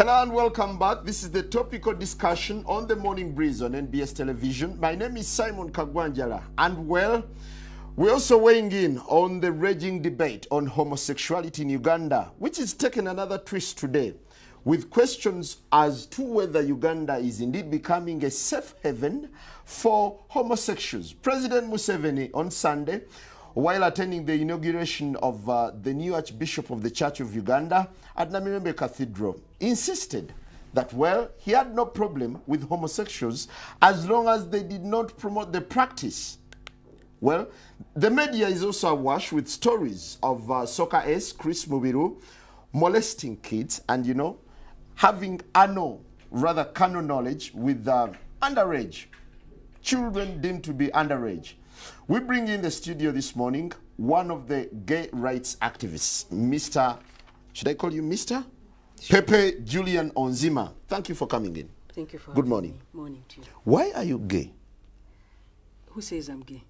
Hello and welcome back. This is the topical discussion on the Morning Breeze on NBS Television. My name is Simon Kagwanjala, and well, we're also weighing in on the raging debate on homosexuality in Uganda, which is taking another twist today, with questions as to whether Uganda is indeed becoming a safe haven for homosexuals. President Museveni on Sunday, while attending the inauguration of the new Archbishop of the Church of Uganda at Namirembe Cathedral, insisted that, well, he had no problem with homosexuals as long as they did not promote the practice. Well, the media is also awash with stories of soccer ace Chris Mubiru molesting kids and, you know, having carnal knowledge with underage, children deemed to be underage. We bring in the studio this morning one of the gay rights activists, Mr. Should I call you Mr.? Sure. Pepe Julian Onziema. Thank you for coming in. Thank you for Good morning. Me. Morning to you. Why are you gay? Who says I'm gay?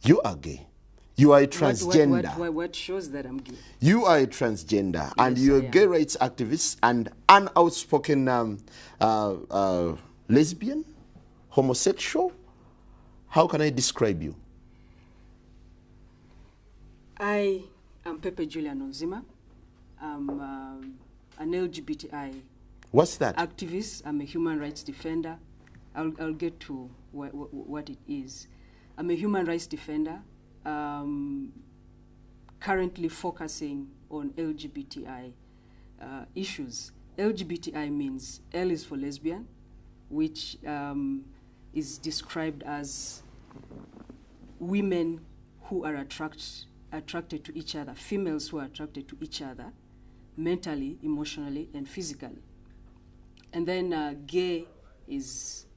You are gay. You are a transgender. What shows that I'm gay? You are a transgender, yes, and you're a gay rights activist and an outspoken lesbian, homosexual. How can I describe you? I am Pepe Julian Onziema. I'm an LGBTI What's that? activist. I'm a human rights defender. I'll get to what it is. I'm a human rights defender, currently focusing on LGBTI issues. LGBTI means L is for lesbian, which is described as women who are attracted to each other, females who are attracted to each other, mentally, emotionally, and physically. And then gay is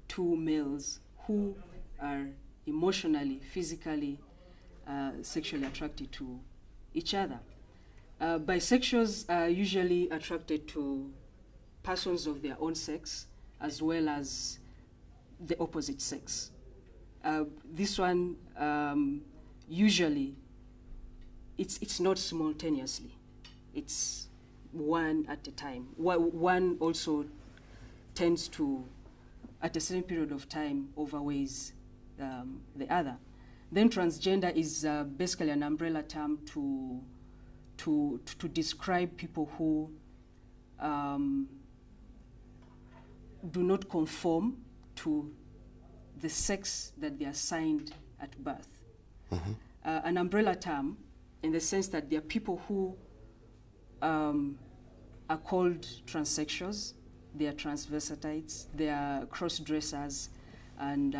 two males who are emotionally, physically, sexually attracted to each other. Bisexuals are usually attracted to persons of their own sex as well as the opposite sex. This one usually it's not simultaneously. It's one at a time. One also tends to, at a certain period of time, overweighs the other. Then transgender is basically an umbrella term to describe people who do not conform to the sex that they are assigned at birth. Mm-hmm. An umbrella term in the sense that there are people who are called transsexuals, they are transvestites, they are cross-dressers, and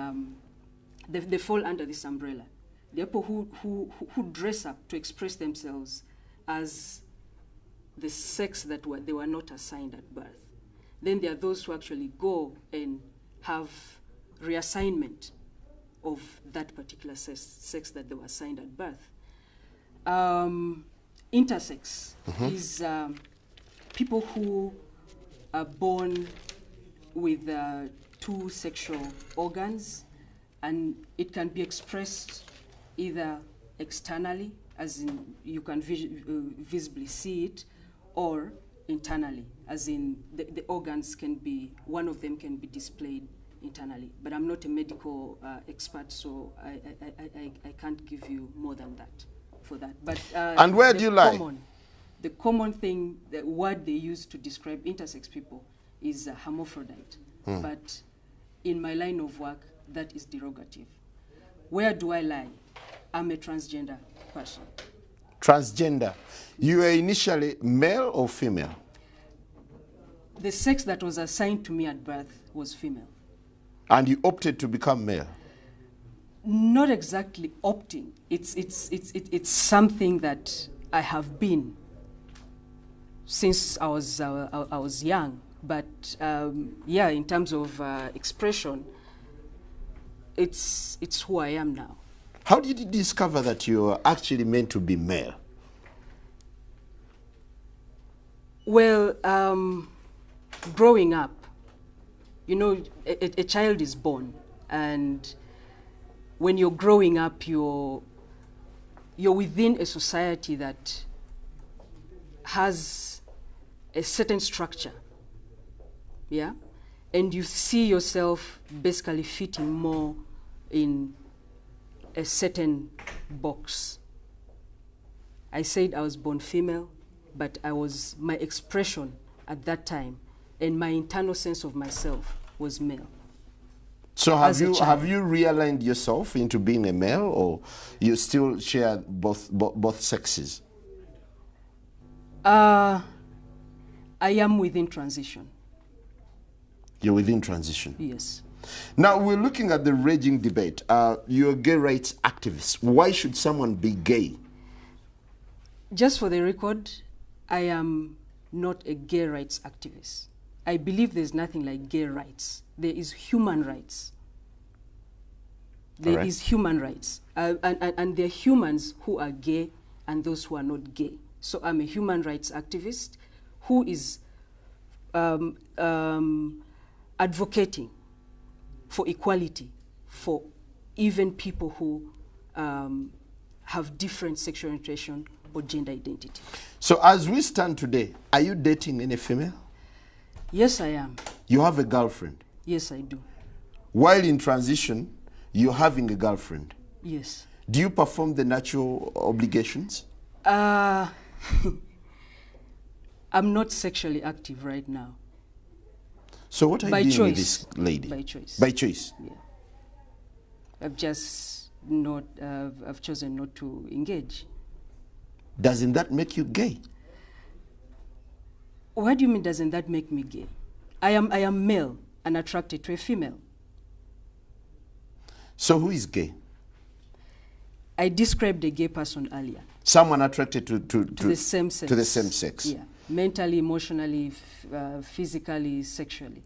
they fall under this umbrella. There are people who dress up to express themselves as the sex that they were not assigned at birth. Then there are those who actually go and have reassignment of that particular sex that they were assigned at birth. Intersex is people who are born with two sexual organs, and it can be expressed either externally, as in you can visibly see it, or internally, as in the organs can be, one of them can be displayed internally. But I'm not a medical expert, so I can't give you more than that for that. But and where do you lie? The common thing, the word they use to describe intersex people is hermaphrodite. But in my line of work, that is derogative. Where do I lie? I'm a transgender person. Transgender. You were initially male or female? The sex that was assigned to me at birth was female. And you opted to become male? Not exactly opting. It's something that I have been since I was young. But yeah, in terms of expression, it's who I am now. How did you discover that you were actually meant to be male? Well, growing up, you know, a child is born, and when you're growing up, you're within a society that has a certain structure, yeah? And you see yourself basically fitting more in a certain box. I said I was born female, but my expression at that time and my internal sense of myself was male. So have you realigned yourself into being a male, or you still share both sexes? I am within transition. You're within transition? Yes. Now, we're looking at the raging debate. You're a gay rights activist. Why should someone be gay? Just for the record, I am not a gay rights activist. I believe there's nothing like gay rights. There is human rights. There is human rights. And there are humans who are gay and those who are not gay. So I'm a human rights activist who is advocating for equality for even people who have different sexual orientation or gender identity. So as we stand today, are you dating any female? Yes, I am. You have a girlfriend? Yes, I do. While in transition, you're having a girlfriend? Yes. Do you perform the natural obligations? I'm not sexually active right now. So what are you doing with this lady? By choice. By choice? Yeah. I've just not, I've chosen not to engage. Doesn't that make you gay? What do you mean, doesn't that make me gay? I am male and attracted to a female. So who is gay? I described a gay person earlier. Someone attracted to the same sex. To the same sex. Yeah. Mentally, emotionally, physically, sexually.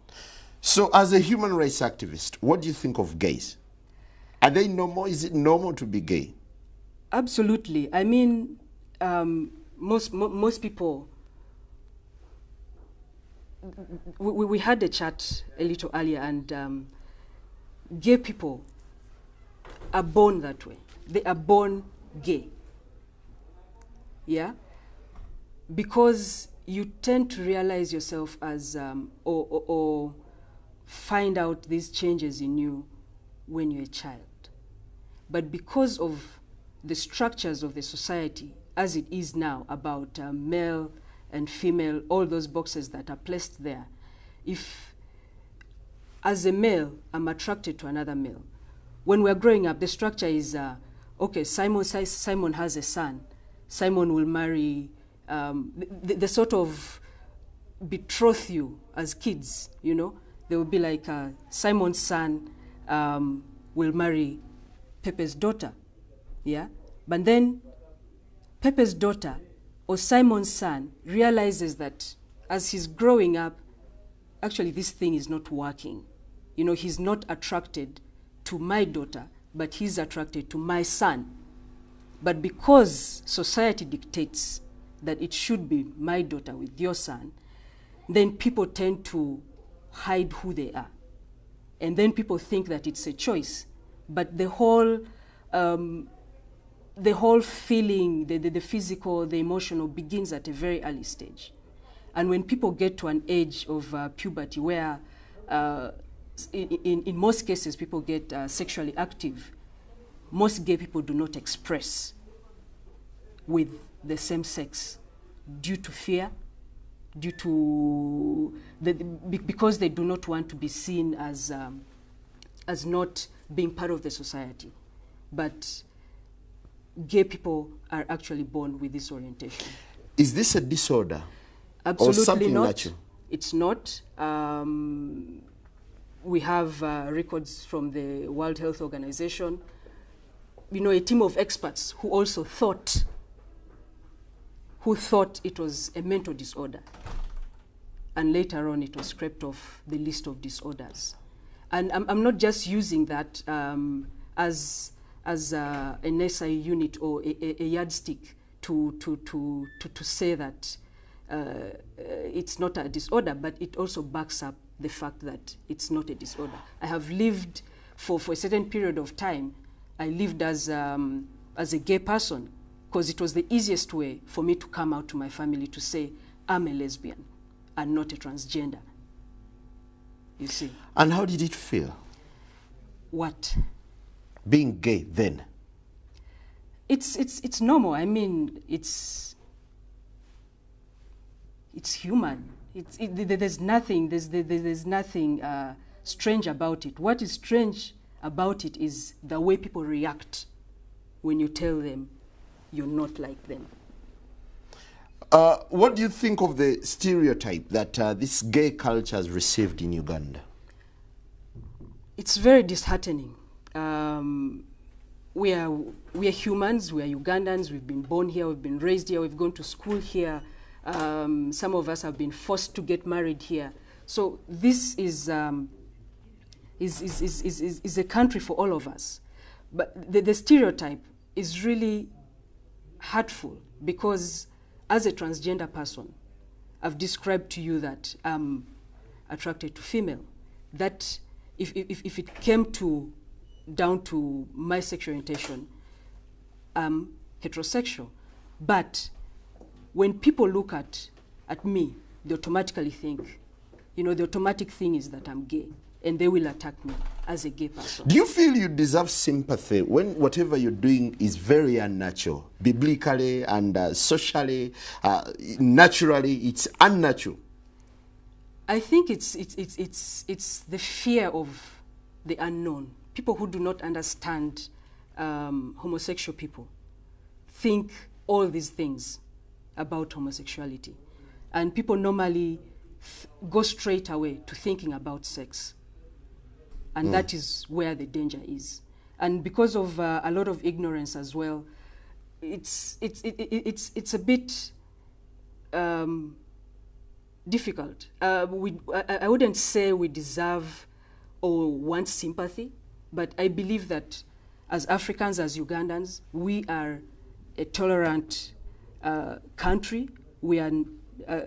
So as a human rights activist, what do you think of gays? Are they normal? Is it normal to be gay? Absolutely. I mean, most people, we had a chat a little earlier, and gay people are born that way. They are born gay. Yeah? Because you tend to realize yourself as, or find out these changes in you when you're a child. But because of the structures of the society as it is now about male and female, all those boxes that are placed there, if as a male I'm attracted to another male, when we're growing up, the structure is, okay, Simon has a son, Simon will marry, they sort of betroth you as kids, you know. They will be like, Simon's son will marry Pepe's daughter, yeah? But then Pepe's daughter or Simon's son realizes that as he's growing up, actually this thing is not working. You know, he's not attracted to my daughter, but he's attracted to my son. But because society dictates that it should be my daughter with your son, then people tend to hide who they are. And then people think that it's a choice. But the whole feeling, the physical, the emotional begins at a very early stage. And when people get to an age of puberty where in most cases people get sexually active, most gay people do not express with the same sex due to fear, due to because they do not want to be seen as not being part of the society. But gay people are actually born with this orientation. Is this a disorder? Absolutely or something not. Natural? It's not. We have records from the World Health Organization. You know, a team of experts who also thought it was a mental disorder. And later on, it was scraped off the list of disorders. And I'm not just using that as an SI unit or a yardstick to say that it's not a disorder, but it also backs up the fact that it's not a disorder. I have lived for a certain period of time. I lived as a gay person because it was the easiest way for me to come out to my family to say, I'm a lesbian. and not a transgender. You see. And how did it feel? What? Being gay then? It's normal. I mean, it's human. There's nothing strange about it. What is strange about it is the way people react when you tell them you're not like them. What do you think of the stereotype that this gay culture has received in Uganda? It's very disheartening. We are humans, we are Ugandans, we've been born here, we've been raised here, we've gone to school here. Some of us have been forced to get married here. So this is a country for all of us. But the stereotype is really hurtful because as a transgender person, I've described to you that I'm attracted to female. That if it came down to my sexual orientation, I'm heterosexual. But when people look at me, they automatically think, the automatic thing is that I'm gay, and they will attack me as a gay person. Do you feel you deserve sympathy when whatever you're doing is very unnatural, biblically and socially, naturally, it's unnatural? I think it's the fear of the unknown. People who do not understand homosexual people think all these things about homosexuality. And people normally go straight away to thinking about sex. And that is where the danger is. And because of a lot of ignorance as well, it's a bit difficult. I wouldn't say we deserve or want sympathy, but I believe that as Africans, as Ugandans, we are a tolerant country. We are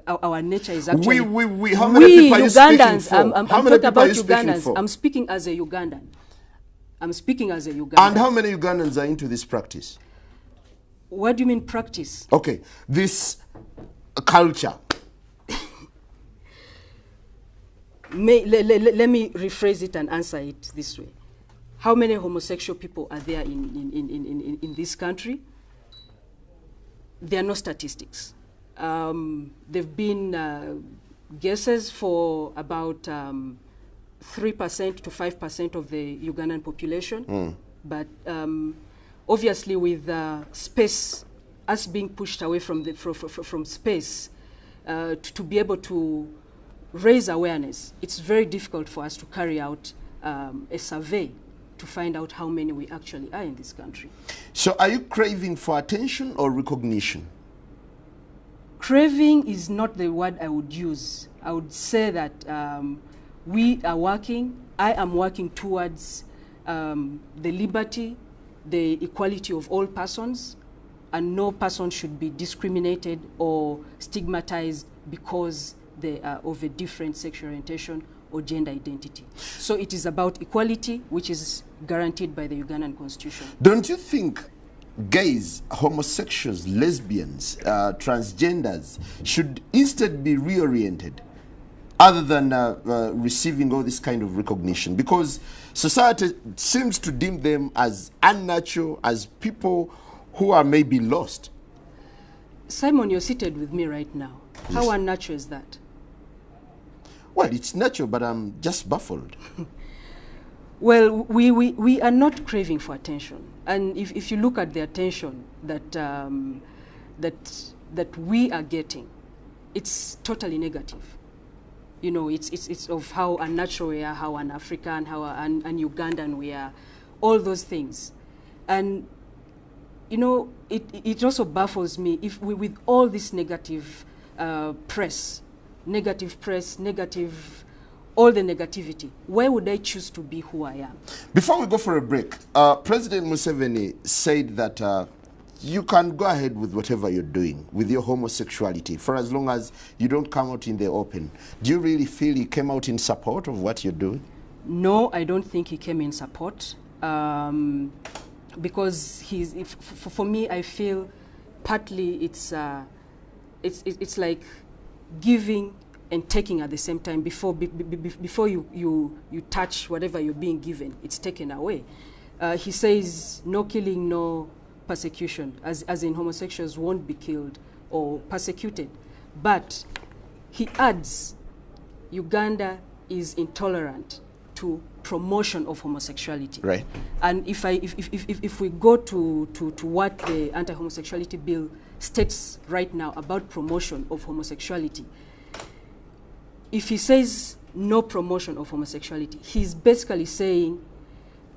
our nature is actually how many people are you Ugandans. Speaking for? I'm talking about Ugandans. I'm speaking as a Ugandan. And how many Ugandans are into this practice? What do you mean practice? Okay, this culture. Let me rephrase it and answer it this way. How many homosexual people are there in this country? There are no statistics. There've been guesses for about 3% to 5% of the Ugandan population. But obviously with space, us being pushed away from space, to be able to raise awareness, it's very difficult for us to carry out a survey to find out how many we actually are in this country. So are you craving for attention or recognition? Craving is not the word I would use. I would say that we are working, I am working towards the liberty, the equality of all persons, and no person should be discriminated or stigmatized because they are of a different sexual orientation or gender identity. So it is about equality, which is guaranteed by the Ugandan Constitution. Don't you think gays, homosexuals, lesbians, transgenders should instead be reoriented other than receiving all this kind of recognition? Because society seems to deem them as unnatural, as people who are maybe lost. Simon, you're seated with me right now. Yes. How unnatural is that? Well, it's natural, but I'm just baffled. Well, we are not craving for attention. And if you look at the attention that, that we are getting, it's totally negative. You know, it's of how unnatural we are, how un-African, how un-Ugandan we are, all those things. And, you know, it also baffles me if we, with all this negative press, all the negativity, why would I choose to be who I am? Before we go for a break, President Museveni said that you can go ahead with whatever you're doing with your homosexuality for as long as you don't come out in the open. Do you really feel he came out in support of what you're doing? No, I don't think he came in support because for me, I feel partly it's like giving and taking at the same time before you touch whatever you're being given. It's taken away. He says no killing, no persecution, as in homosexuals won't be killed or persecuted. But he adds Uganda is intolerant to promotion of homosexuality. Right. And if we go to what the anti-homosexuality bill states right now about promotion of homosexuality, if he says no promotion of homosexuality, he's basically saying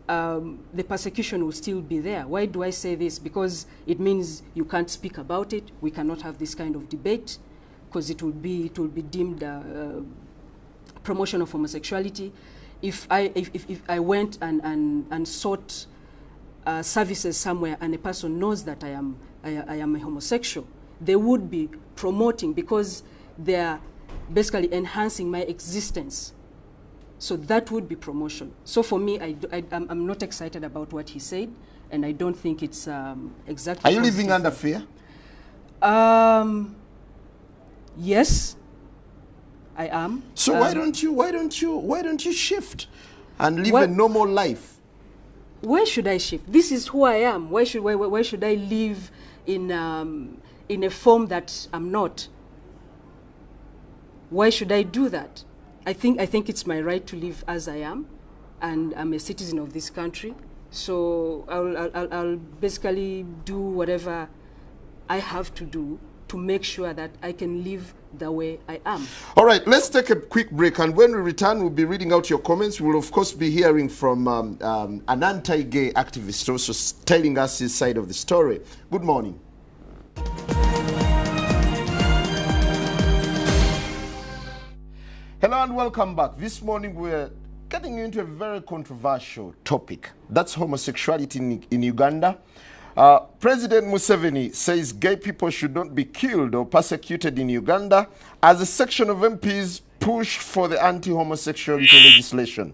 the persecution will still be there. Why do I say this? Because it means you can't speak about it. We cannot have this kind of debate because it will be deemed promotion of homosexuality. If I went and sought services somewhere and a person knows that I am a homosexual, they would be promoting because they are basically enhancing my existence. So that would be promotion. So for me, I'm not excited about what he said, and I don't think it's exactly. Are you living under fear? Yes, I am. So why don't you shift and live a normal life? Where should I shift? This is who I am. Why should I live in a form that I'm not? Why should I do that? I think it's my right to live as I am, and I'm a citizen of this country. So I'll basically do whatever I have to do to make sure that I can live the way I am. All right, let's take a quick break, and when we return, we'll be reading out your comments. We'll of course be hearing from an anti-gay activist also telling us his side of the story. Good morning. Hello and welcome back. This morning we're getting into a very controversial topic. That's homosexuality in Uganda. President Museveni says gay people should not be killed or persecuted in Uganda as a section of MPs push for the anti-homosexuality legislation.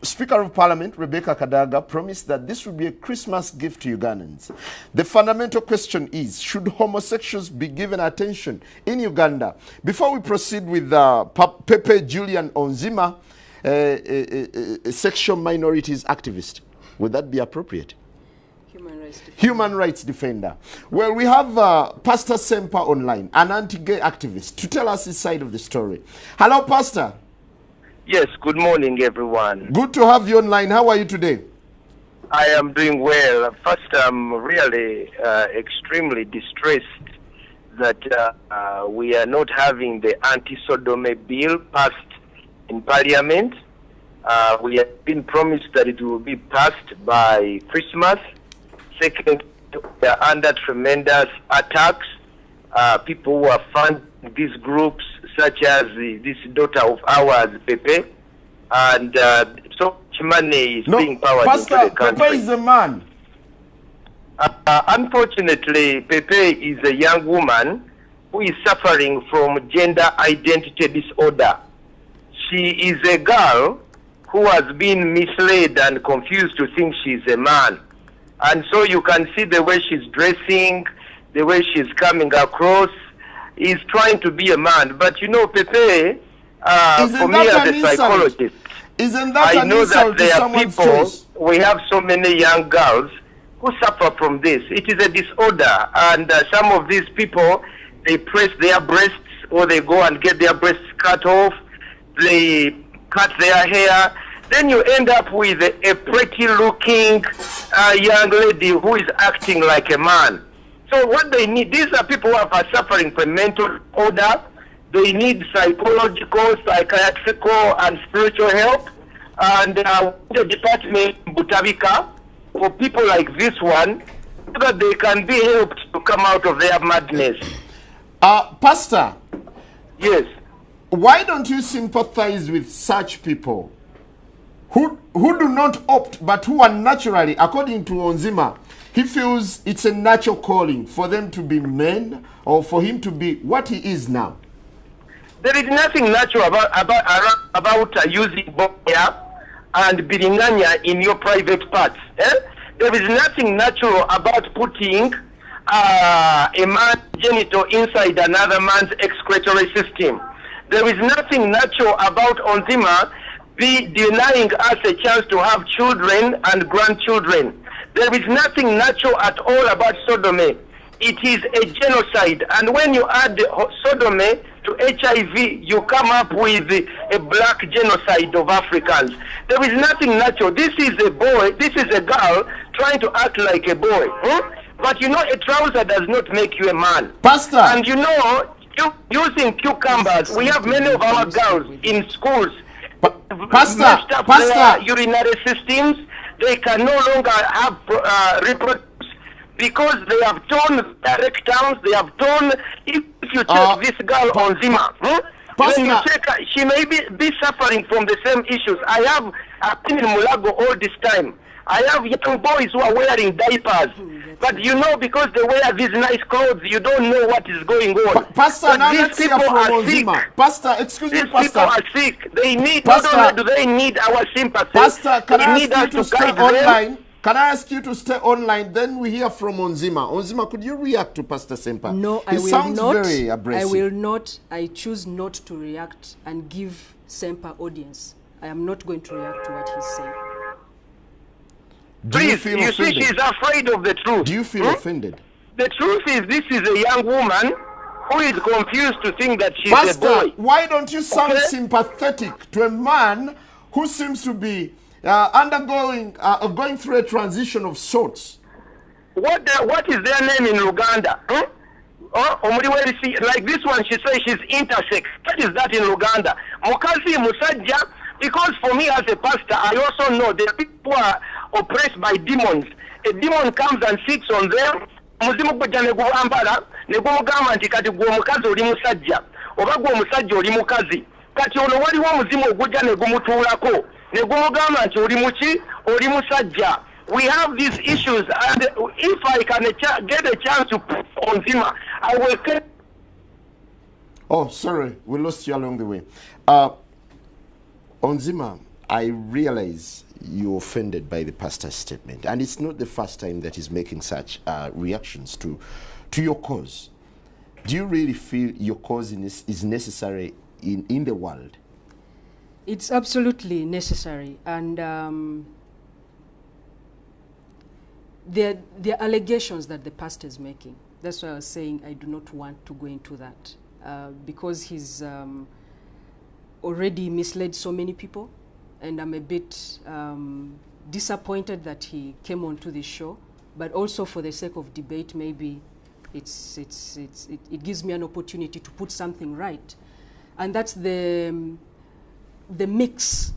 Speaker of Parliament, Rebecca Kadaga, promised that this would be a Christmas gift to Ugandans. The fundamental question is, should homosexuals be given attention in Uganda? Before we proceed with Pepe Julian Onziema, a sexual minorities activist, would that be appropriate? Human rights defender. Well, we have Pastor Sempa online, an anti-gay activist, to tell us his side of the story. Hello, Pastor. Yes, good morning, everyone. Good to have you online. How are you today? I am doing well. First, I'm really extremely distressed that we are not having the anti-sodomy bill passed in Parliament. We have been promised that it will be passed by Christmas. Second, we are under tremendous attacks. People who are funding these groups, such as this daughter of ours, Pepe, and so much money is being powered into the country. Pepe is a man. Unfortunately, Pepe is a young woman who is suffering from gender identity disorder. She is a girl who has been misled and confused to think she's a man. And so you can see the way she's dressing, the way she's coming across, is trying to be a man. But you know, Pepe, for me as a psychologist, I know that there are people, we have so many young girls who suffer from this. It is a disorder, and some of these people, they press their breasts, or they go and get their breasts cut off, they cut their hair. Then you end up with a pretty looking young lady who is acting like a man. So what they need, these are people who are suffering from mental disorder. They need psychological, psychiatrical, and spiritual help. And the department, Butabika, for people like this one, so that they can be helped to come out of their madness. Pastor. Yes. Why don't you sympathize with such people who do not opt, but who are naturally, according to Onziema, he feels it's a natural calling for them to be men, or for him to be what he is now? There is nothing natural about using boya and biringanya in your private parts. Eh? There is nothing natural about putting a man's genital inside another man's excretory system. There is nothing natural about Onziema be denying us a chance to have children and grandchildren. There is nothing natural at all about sodomy. It is a genocide. And when you add sodomy to HIV, you come up with a black genocide of Africans. There is nothing natural. This is a boy, this is a girl trying to act like a boy. But you know, a trouser does not make you a man. Pastor! And you know, using cucumbers, we have many of our girls in schools. Pastor! Urinary systems, they can no longer have reproduce because they have torn their rectums, they have torn. If you take this girl Onziema, when you check her, she may be suffering from the same issues. I've been in Mulago all this time. I have young boys who are wearing diapers. But you know, because they wear these nice clothes, you don't know what is going on. Pastor, but now these let's hear people from are Onziema. sick. Pastor, excuse me, These Pastor. people are sick. They need, Pastor, not only do they need our sympathy, Pastor, can they I need ask you us to stay guide them. online? Can I ask you to stay online? Then we hear from Onziema. Onziema, could you react to Pastor Sempa? No, I he will sounds not. very abrasive. I will not. I choose not to react and give Sempa audience. I am not going to react to what he's saying. Do you Please, feel you offended? see, she's afraid of the truth. Do you feel offended? The truth is, this is a young woman who is confused to think that she's Pastor, a boy. why don't you sound Okay? sympathetic to a man who seems to be going through a transition of sorts? What is their name in Uganda? Like this one, she says she's intersex. What is that in Uganda? Mukazi Musajja, because for me as a pastor, I also know that people are oppressed by demons. A demon comes and sits on them. Muzimu gujja ne guwambala ne gumugamba nti kati gwe omukazi oli musajja oba gwe omusajja oli mukazi. Kati ono waliwo omuzimu ogujja ne gumutuulako ne gumugamba nti oli muki oli musajja. We have these issues, and if I can get a chance to put Onziema, I will. Oh, sorry, we lost you along the way. Onziema, I realize you're offended by the pastor's statement, and it's not the first time that he's making such reactions to your cause. Do you really feel your cause is necessary in the world? It's absolutely necessary, and there are allegations that the pastor is making. That's why I was saying I do not want to go into that because he's already misled so many people, and I'm a bit disappointed that he came onto this show. But also for the sake of debate, maybe it gives me an opportunity to put something right, and that's the mix,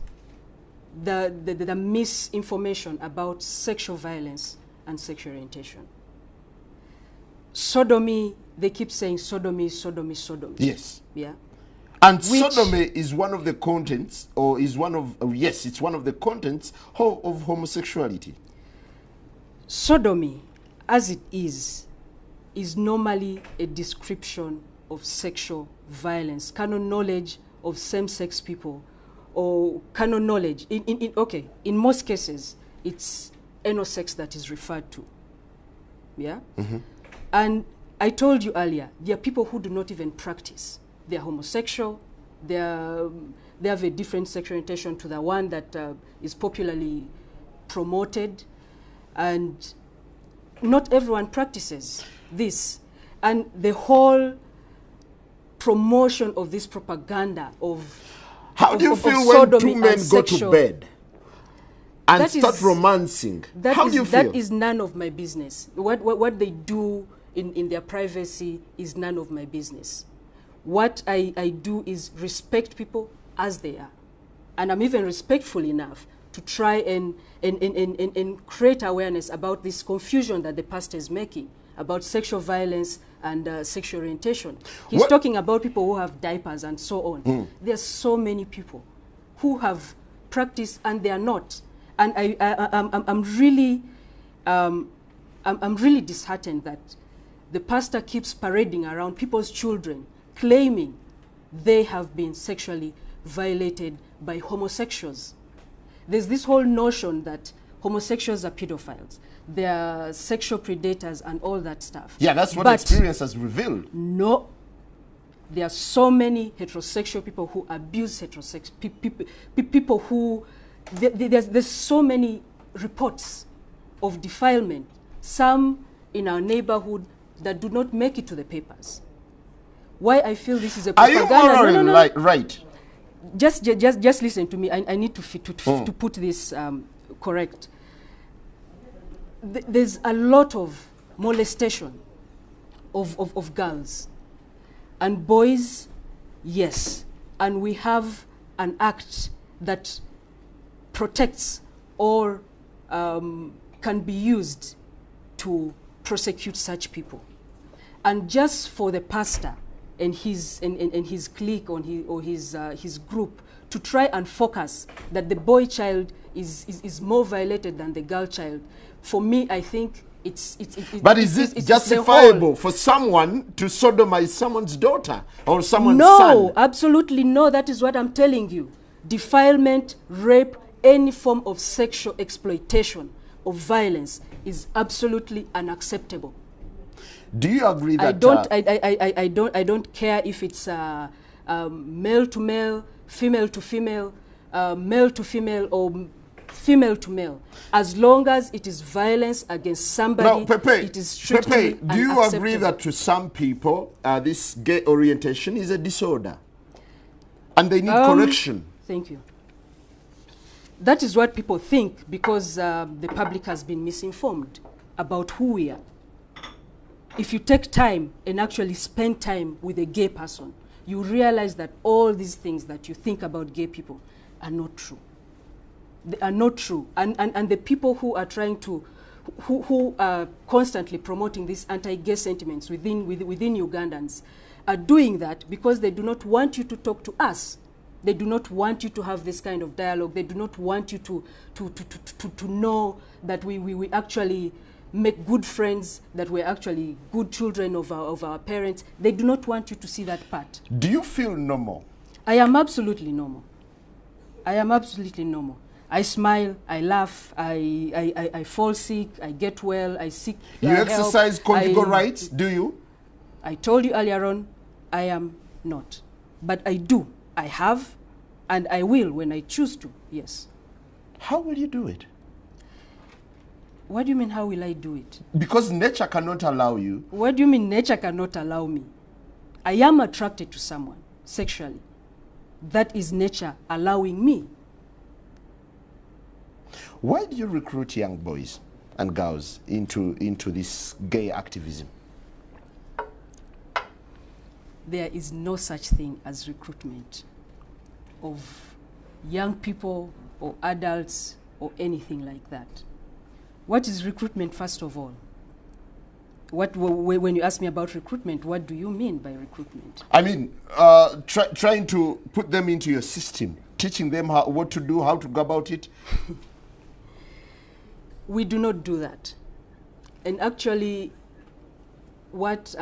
the misinformation about sexual violence and sexual orientation. Sodomy, they keep saying sodomy, sodomy, sodomy. Yes. Yeah. And sodomy is one of the contents, or is one of, yes, it's one of the contents of homosexuality. Sodomy, as it is normally a description of sexual violence, canon knowledge of same-sex people, or canon knowledge. In most cases, it's anal sex that is referred to. Yeah? Mm-hmm. And I told you earlier, there are people who do not even practice. They're homosexual, they have a different sexual orientation to the one that is popularly promoted, and not everyone practices this. And the whole promotion of this propaganda of How do you feel when two men go to bed and start romancing? How do you feel? That is none of my business. What they do in their privacy is none of my business. What I do is respect people as they are. And I'm even respectful enough to try and create awareness about this confusion that the pastor is making about sexual violence and sexual orientation. He's talking about people who have diapers and so on. There's so many people who have practiced and they are not. And I'm really disheartened that the pastor keeps parading around people's children, claiming they have been sexually violated by homosexuals. There's this whole notion that homosexuals are pedophiles. They are sexual predators and all that stuff. Yeah, that's what experience has revealed. No. There are so many heterosexual people who abuse heterosexual people who there's so many reports of defilement, some in our neighborhood that do not make it to the papers. Why I feel this is a propaganda? Are you morally right? Just listen to me. I need to put this correct. There's a lot of molestation of girls and boys, yes, and we have an act that protects or can be used to prosecute such people. And just for the pastor and his clique or his group to try and focus that the boy child is more violated than the girl child, for me, I think but is it justifiable for someone to sodomize someone's daughter or someone's son? No, absolutely no. That is what I'm telling you. Defilement, rape, any form of sexual exploitation or violence is absolutely unacceptable. Do you agree that I don't care if it's male to male, female to female, male to female, or female to male, as long as it is violence against somebody. Now, Pepe, it is strictly Pepe, do you agree that to some people this gay orientation is a disorder and they need correction? Thank you. That is what people think because the public has been misinformed about who we are. If you take time and actually spend time with a gay person, you realize that all these things that you think about gay people are not true. They are not true. And the people who are trying to, who are constantly promoting these anti-gay sentiments within Ugandans are doing that because they do not want you to talk to us. They do not want you to have this kind of dialogue. They do not want you to know that we actually make good friends, that we're actually good children of our parents. They do not want you to see that part. Do you feel normal? I am absolutely normal. I am absolutely normal. I smile, I laugh, I fall sick, I get well, I seek You exercise conjugal rights, do you? I told you earlier on, I am not. But I do. I have, and I will when I choose to, yes. How will you do it? What do you mean, how will I do it? Because nature cannot allow you. What do you mean nature cannot allow me? I am attracted to someone sexually. That is nature allowing me. Why do you recruit young boys and girls into this gay activism? There is no such thing as recruitment of young people or adults or anything like that. What is recruitment, first of all? When you ask me about recruitment, what do you mean by recruitment? I mean, trying to put them into your system, teaching them what to do, how to go about it. We do not do that. And actually, what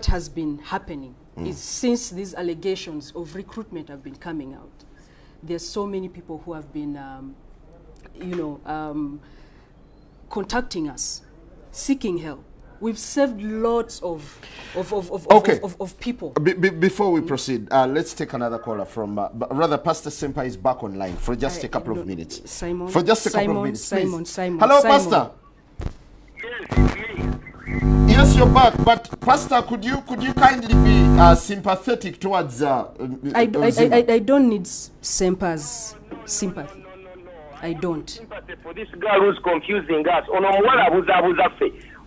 has been happening is since these allegations of recruitment have been coming out, there's so many people who have been, contacting us, seeking help. We've saved lots of people. Before we proceed, let's take another caller from, rather, Pastor Sempa is back online for just a couple of minutes. Simon. For just a couple of minutes, please. Hello, Pastor. Yes, you're back. But Pastor, could you kindly be sympathetic towards? I don't need Sempa's sympathy. I don't. Sympathy for this girl who's confusing us.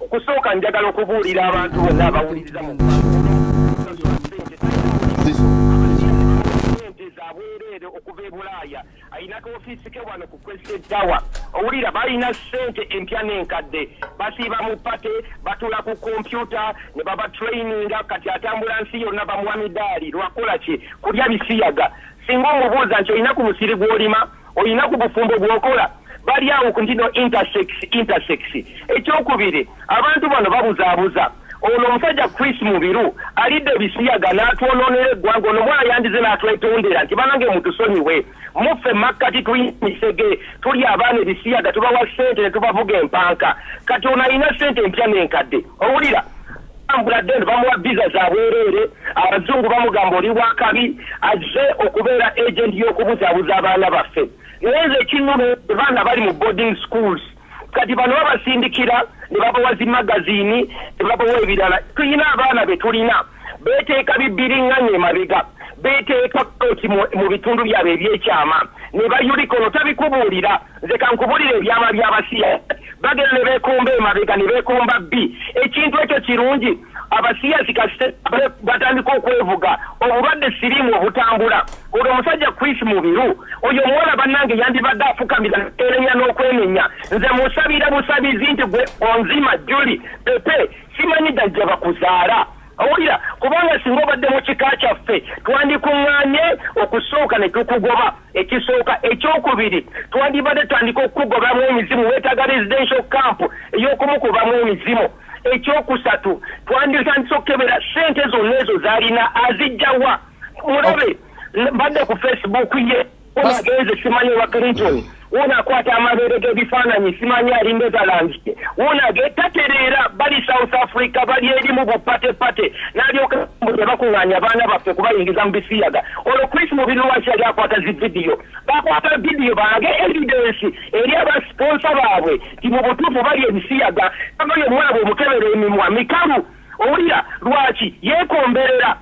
Okusooka njagala okubuulira abantu bonna abawuliriza mu ssente zabwereere okuva e Bulaaya ayinako ofiisi ke wano ku Crested Tower owulira balina ssente empya n'enkadde basiiba mu pate batula ku kompyuta ne baba traininga kati atambula nsi yonna bamuwa midaali lwakola ki kulya bisiyaga singa omubuuza nti olina ku musiri gw'olima olina ku bufumbo bw'okola bali awo ku ntino intersex ekyokubiri abantu bano babuzaabuza ono omusajja Chris Mubiru alidde bisiyaga n'atwononera eggwanga ono mwana yandize n'atwetondera nti banange mutusonyiwe muffe makkati tuli misege tuli abaana ebisiyaga tubawa ssente ne tubavuga empanka kati ono alina ssente empya n'enkadde owulira ambuladen bamuwa biza za bwereere abazungu bamugamba oli wakabi azze okubeera agent y'okubuzaabuza abaana baffe naye nze ekinnuma baana bali mu boarding schools kati bano babasindikira ne babawa zi magazini ne babawa ebirala tulina abaana be tulina beeteeka bibbiringanya emabega beeteeka koti mu bitundu byabwe ebyekyama ne bayulika ono tabikubuulira nze kankubuulira ebyama by'abasiya bagenda ne beekomba emabega ne beekomba bbi ekintu ekyo kirungi abasiyazi kasite batandika okwevuga obulwadde siriimu obutambula olwo omusajja Chris Mubiru oyo omuwala bannange yandibadde afukamira erenya n'okwenenya nze musabira busabizi nti gwe Onziema Julie Pepe simanyi dajja bakuzaala owulira kubanga singa obadde mu kika kyaffe twandikuŋŋaanye okusooka ne tukugoba ekisooka ekyokubiri twandibadde tutandika okukugobamu emizimu weetaaga residential camp ey'okumukubamu emizimu ekyokusatu twanditandise okukebera ssente zonna ezo zaalina azijjawa mulabe badde ku Facebook ye onagenze simanyi wa Clinton wonakwata amabeere g'ebifaananyi simanyi ali Netherlands wonage tatereera bali South Africa bali eri mu bupatepate n'alyoka bakuŋŋaanya abaana baffe kubayingiza mu bisiyaga olwo Chris Mubiru lwaki yali akwata zi vidiyo bakwata vidiyo bange evidence eri abasponsa baabwe ti mu butuufu bali ebisiyaga abayo omwana bw'omukebera emimwa mikalu owulira lwaki yeekomberera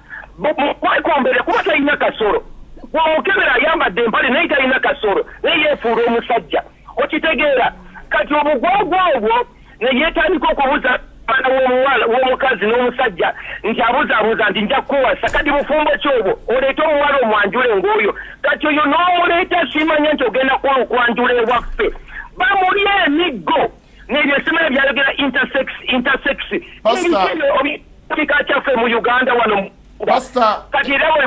kwekombere kuba talina kasoro wamukebera ayambadde empale naye talina kasoro naye yeefuula omusajja okitegeera kati obugwagwa obwo ne yeetandika okubuuza abaana w'omukazi n'omusajja nti abuzaabuuza nti nja kukuwasa kati bufumbo kyobwo oleete omuwala omwanjule ng'oyo kati oyo n'omuleeta simanya nti ogenda kwanjula ewaffe bamuli emiggo n'ebyo simanya byayogera intersex kika kyaffe mu Uganda wano kati era bwe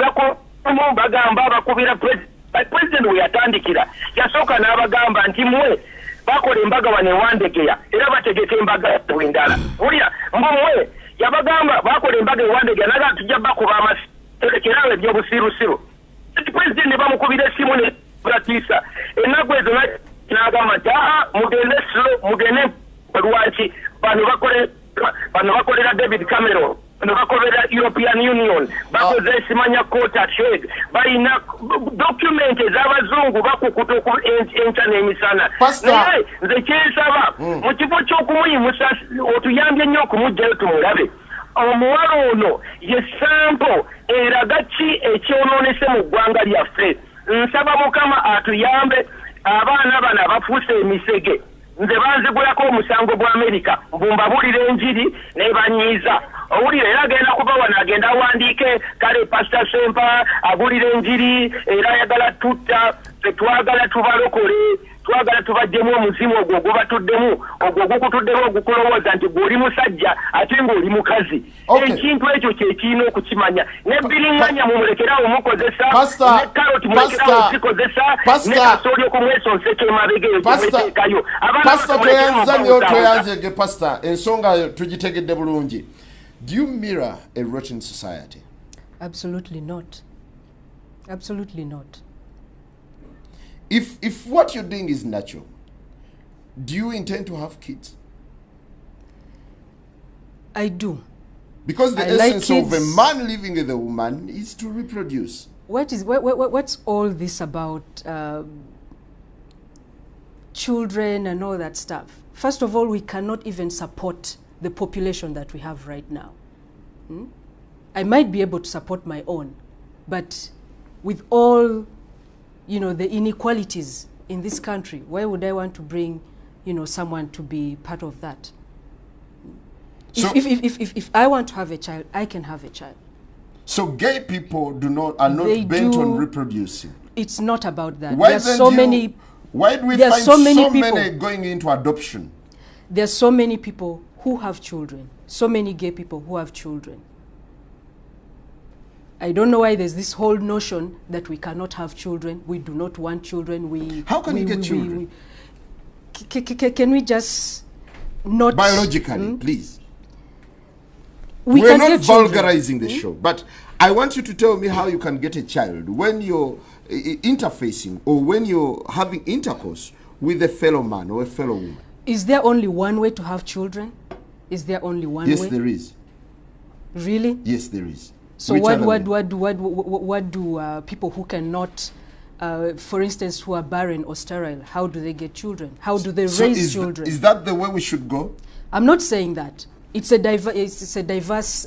bagamba bakubira president we yatandikira yasooka n'abagamba nti mwe bakola embaga wano ewandegeya era bategeka embaga endala wulira mbumwe yabagamba bakola embaga ewandegeya naga tujja bakuba amaterekerawo ebyobusirusiru president ne bamukubira essimu ne pratiisa ennaku ezo n'agamba nti mugende slow mugende lwaki bano bakolera David Cameron bakolera European Union bakoze simanya quota trade balina document ez'abazungu bakukuta ku entane emisana naye nze kyensaba mu kifo ky'okumuyimusa otuyambye nnyo okumugjayo tumulabe omuwala ono ye sampo eraga ki ekyonoonese mu ggwanga lyaffe nsaba Mukama atuyambe abaana bano abafuuse emisege nze banzigulako omusango gwa Amerika mbumbabuulira enjiri ne banyiiza owulira era agenda kuba wano agenda awandiike kale Pastor Sempa agulira enjiri era ayagala tutta tetwagala tubalokole twagala tubaddemu omuzimu ogwo gubatuddemu ogwo gukutuddemu ogukulowooza nti gw'oli musajja ate ng'oli mukazi ekintu ekyo kyekirina okukimanya nebbiringanya mumulekerawo mukozesa ne karoti mulekerawo zikozesa ne kasooli okumwesonseka emabega eyo gyebeteekayo Pastor toyanzege Pastor ensonga tugitegedde bulungi. Do you mirror a rotten society? Absolutely not. Absolutely not. If what you're doing is natural, do you intend to have kids? I do. Because the essence of a man living with a woman is to reproduce. What's all this about children and all that stuff? First of all, we cannot even support the population that we have right now. I might be able to support my own, but with all, you know, the inequalities in this country, why would I want to bring, you know, someone to be part of that? So if I want to have a child, I can have a child. So gay people are not bent on reproducing. It's not about that. Why there are so many. Why do we find so many going into adoption? There are so many people who have children. So many gay people who have children. I don't know why there's this whole notion that we cannot have children. We do not want children. How can you get children? Can we just not... Biologically, please. We're not vulgarizing the show, but I want you to tell me how you can get a child when you're interfacing or when you're having intercourse with a fellow man or a fellow woman. Is there only one way to have children? Is there only one way? Yes, there is. Really? Yes, there is. So what do people who cannot, for instance, who are barren or sterile, how do they get children? How do they raise children? Is that the way we should go? I'm not saying that. It's a diverse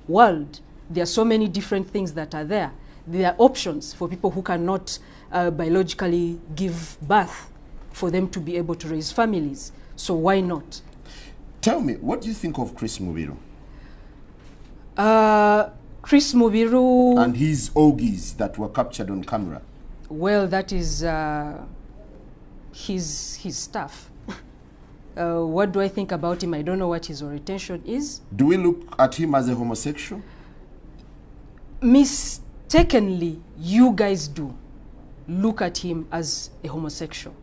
world. There are so many different things that are there. There are options for people who cannot biologically give birth for them to be able to raise families. So why not? Tell me, what do you think of Chris Mubiru? Chris Mubiru... and his orgies that were captured on camera. Well, that is his stuff. What do I think about him? I don't know what his orientation is. Do we look at him as a homosexual? Mistakenly, you guys do look at him as a homosexual.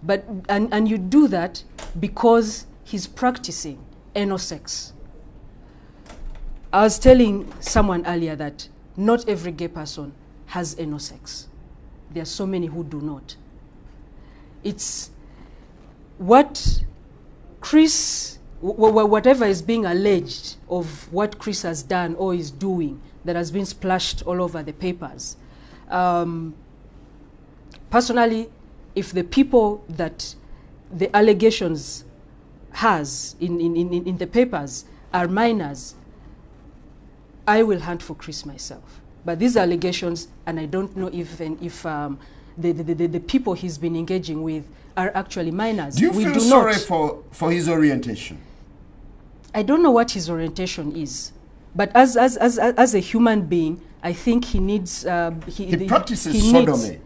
But and you do that because he's practicing anal sex. I was telling someone earlier that not every gay person has anal sex. There are so many who do not. It's what Chris, whatever is being alleged of what Chris has done or is doing that has been splashed all over the papers. Personally, if the people that the allegations has in the papers are minors, I will hunt for Chris myself. But these allegations, and I don't know if the people he's been engaging with are actually minors. Do you feel sorry for his orientation? I don't know what his orientation is, but as a human being, I think he needs. He practices sodomy.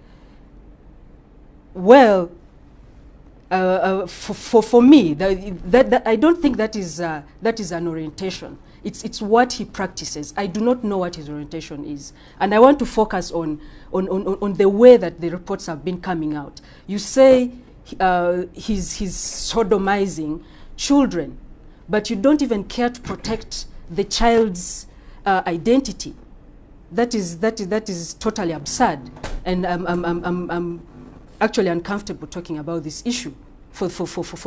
Well, for me, that I don't think that is an orientation. It's what he practices. I do not know what his orientation is, and I want to focus on the way that the reports have been coming out. You say he's sodomizing children, but you don't even care to protect the child's identity. That is totally absurd, and I'm actually uncomfortable talking about this issue for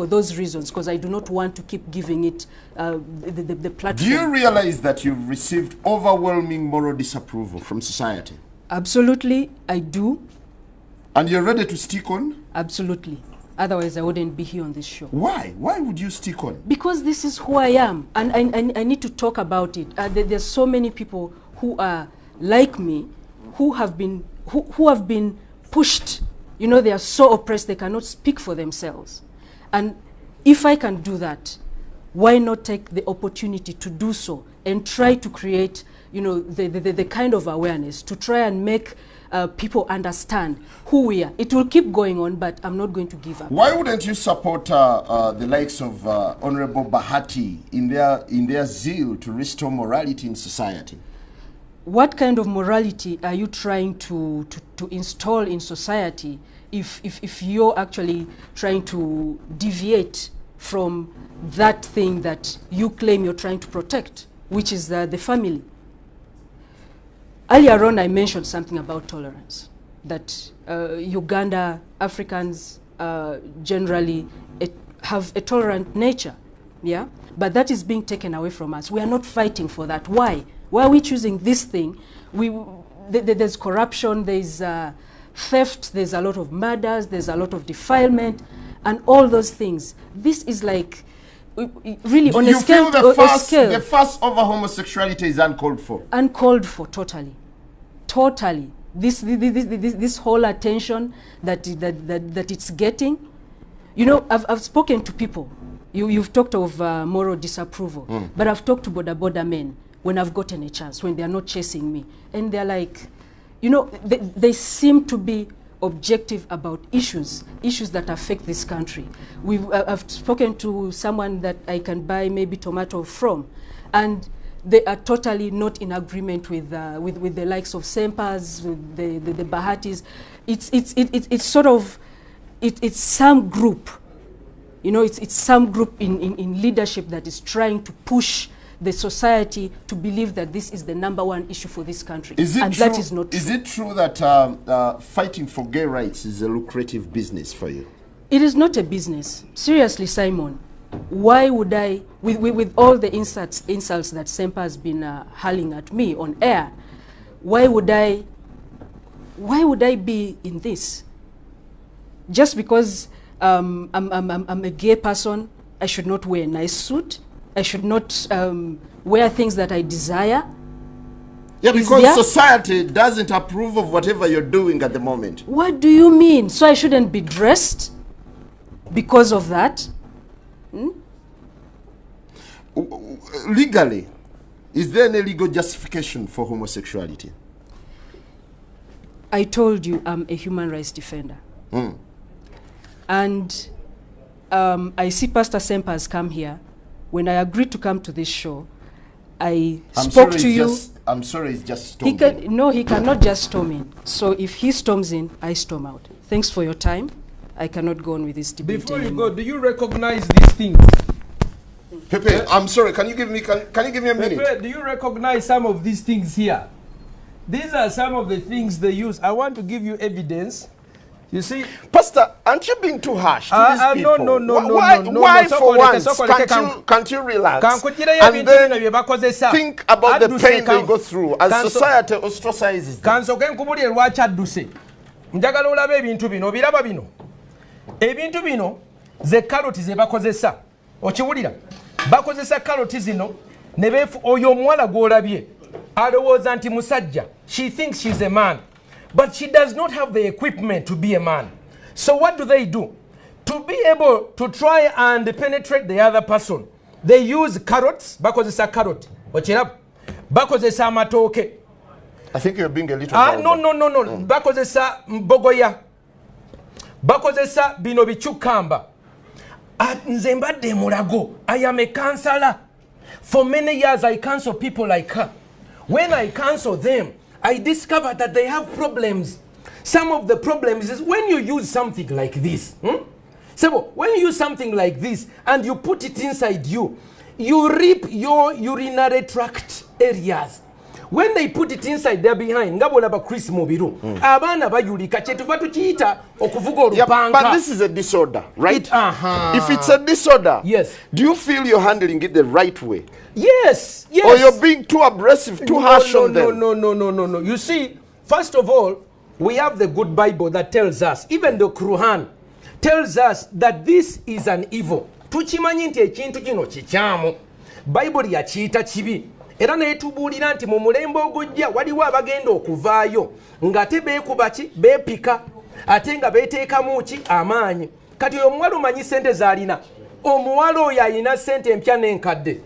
those reasons, because I do not want to keep giving it the platform. Do you realize that you've received overwhelming moral disapproval from society? Absolutely, I do. And you're ready to stick on? Absolutely. Otherwise, I wouldn't be here on this show. Why? Why would you stick on? Because this is who I am, and I need to talk about it. There's so many people who are like me, who have been pushed. You know, they are so oppressed they cannot speak for themselves. And if I can do that, why not take the opportunity to do so and try to create, you know, the kind of awareness to try and make people understand who we are. It will keep going on, but I'm not going to give up. Why wouldn't you support the likes of Honorable Bahati in their zeal to restore morality in society? What kind of morality are you trying to install in society if you're actually trying to deviate from that thing that you claim you're trying to protect, which is the family? Earlier on, I mentioned something about tolerance, that Uganda, Africans generally have a tolerant nature, yeah? But that is being taken away from us. We are not fighting for that. Why? Why are we choosing this thing? There's corruption, there's theft, there's a lot of murders, there's a lot of defilement, and all those things. This is like, really on a scale. The fuss over homosexuality is uncalled for. Uncalled for, totally. Totally. This whole attention that it's getting. You know, I've spoken to people. You've talked of moral disapproval, but I've talked to border men when I've gotten a chance, when they're not chasing me. And they're like, you know, they seem to be objective about issues that affect this country. I've spoken to someone that I can buy maybe tomato from, and they are totally not in agreement with the likes of Sempas, with the Bahatis. It's sort of, it's some group, you know, it's some group in leadership that is trying to push the society to believe that this is the #1 issue for this country. And that is not true. Is it true that fighting for gay rights is a lucrative business for you? It is not a business. Seriously, Simon, why would I, with all the insults that Sempa has been hurling at me on air, why would I be in this? Just because I'm a gay person, I should not wear a nice suit. I should not wear things that I desire. Yeah, because society doesn't approve of whatever you're doing at the moment. What do you mean? So I shouldn't be dressed because of that? Legally, is there any legal justification for homosexuality? I told you I'm a human rights defender. And I see Pastor Sempa has come here. When I agreed to come to this show, I spoke to you. I'm sorry, it's just storming. No, he cannot just storm in. So if he storms in, I storm out. Thanks for your time. I cannot go on with this debate Before anymore. you go, do you recognize these things? Pepe, I'm sorry, can you give me a minute? Pepe, do you recognize some of these things here? These are some of the things they use. I want to give you evidence. You see, Pastor, aren't you being too harsh to these people? Why for once can't you relax and then think about the pain they go through as society ostracizes them? Njagala olabe ebintu bino biraba bino. Ebintu bino ze carrot ze bakozesa. Okiwulira? Bakozesa carrot zino ne befu oyo omwala gwolabye. Alowooza nti musajja. She thinks she's a man. But she does not have the equipment to be a man. So what do? To be able to try and penetrate the other person, they use carrots. Bakozesa carrot. Okiraba? Bakozesa amatooke. I think you're being a little no. Bakozesa mbogoya. Bakozesa bino bicucumber. Nze mbadde mulago. I am a counselor. For many years I counsel people like her. When I counsel them, I discovered that they have problems. Some of the problems is when you use something like this. So when you use something like this and you put it inside you, you reap your urinary tract areas. When they put it inside, they're behind. Ngabolaba Chris Mobiru. Abana bayulika chetuva tukiita okuvuga olupanga. But this is a disorder, right? If it's a disorder, yes. Do you feel you're handling it the right way? Yes. Or you're being too aggressive, too harsh on them? No. You see, first of all, we have the good Bible that tells us, even the Quran tells us that this is an evil. Tuchimanyi nti ekintu kino kikyamu. Bible yakiyita kibi. Era netubuulira nti mu mulembe ogujja waliwo abagenda okuvaayo nga te beekubaki beepika ate nga beeteekamu ki amaanyi. Kati oyo omuwala omanyi ssente z'alina. Omuwala oyo alina ssente empya n'enkadde.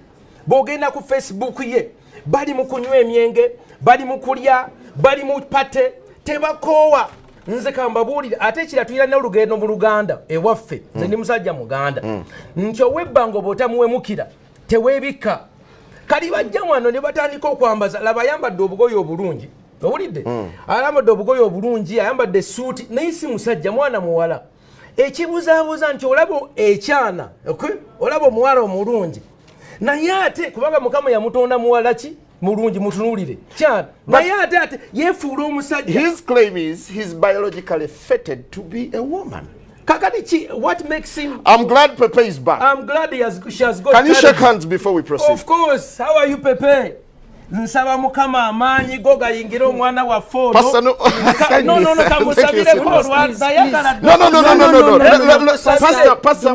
Bw'ogenda ku Facebook ye bali mu kunywa emyenge, bali mu kulya, bali mu pate, tebakoowa. Nze kambabuulira ate ekira tulina n'olugendo mu Luganda ewaffe. Nze ndi musajja Muganda. Nti ow'ebbanga bw'otamuwemukira teweebikka. Kali bajja wano ne batandika okwambaza laba ayambadde obugoye obulungi. Owulidde? Ayambadde obugoye obulungi, ayambadde suuti, naye si musajja mwana muwala. Ekibuzaabuza nti olaba ekyana, olaba omuwala omulungi. Naye ate kubanga Mukama yamutonda muwala ki? Mulungi mutunuulire. Kyana. Naye ate yeefuula omusajja. His claim is he's biologically fated to be a woman. What makes him... I'm glad Pepe is back. I'm glad she has got... Can you shake hands before we proceed? Of course. How are you, Pepe? Nsaba Mukama amaanyi go gayingira omwana wa fono. Pastor, no. Kamusabire ko lwaza yagala. Pastor,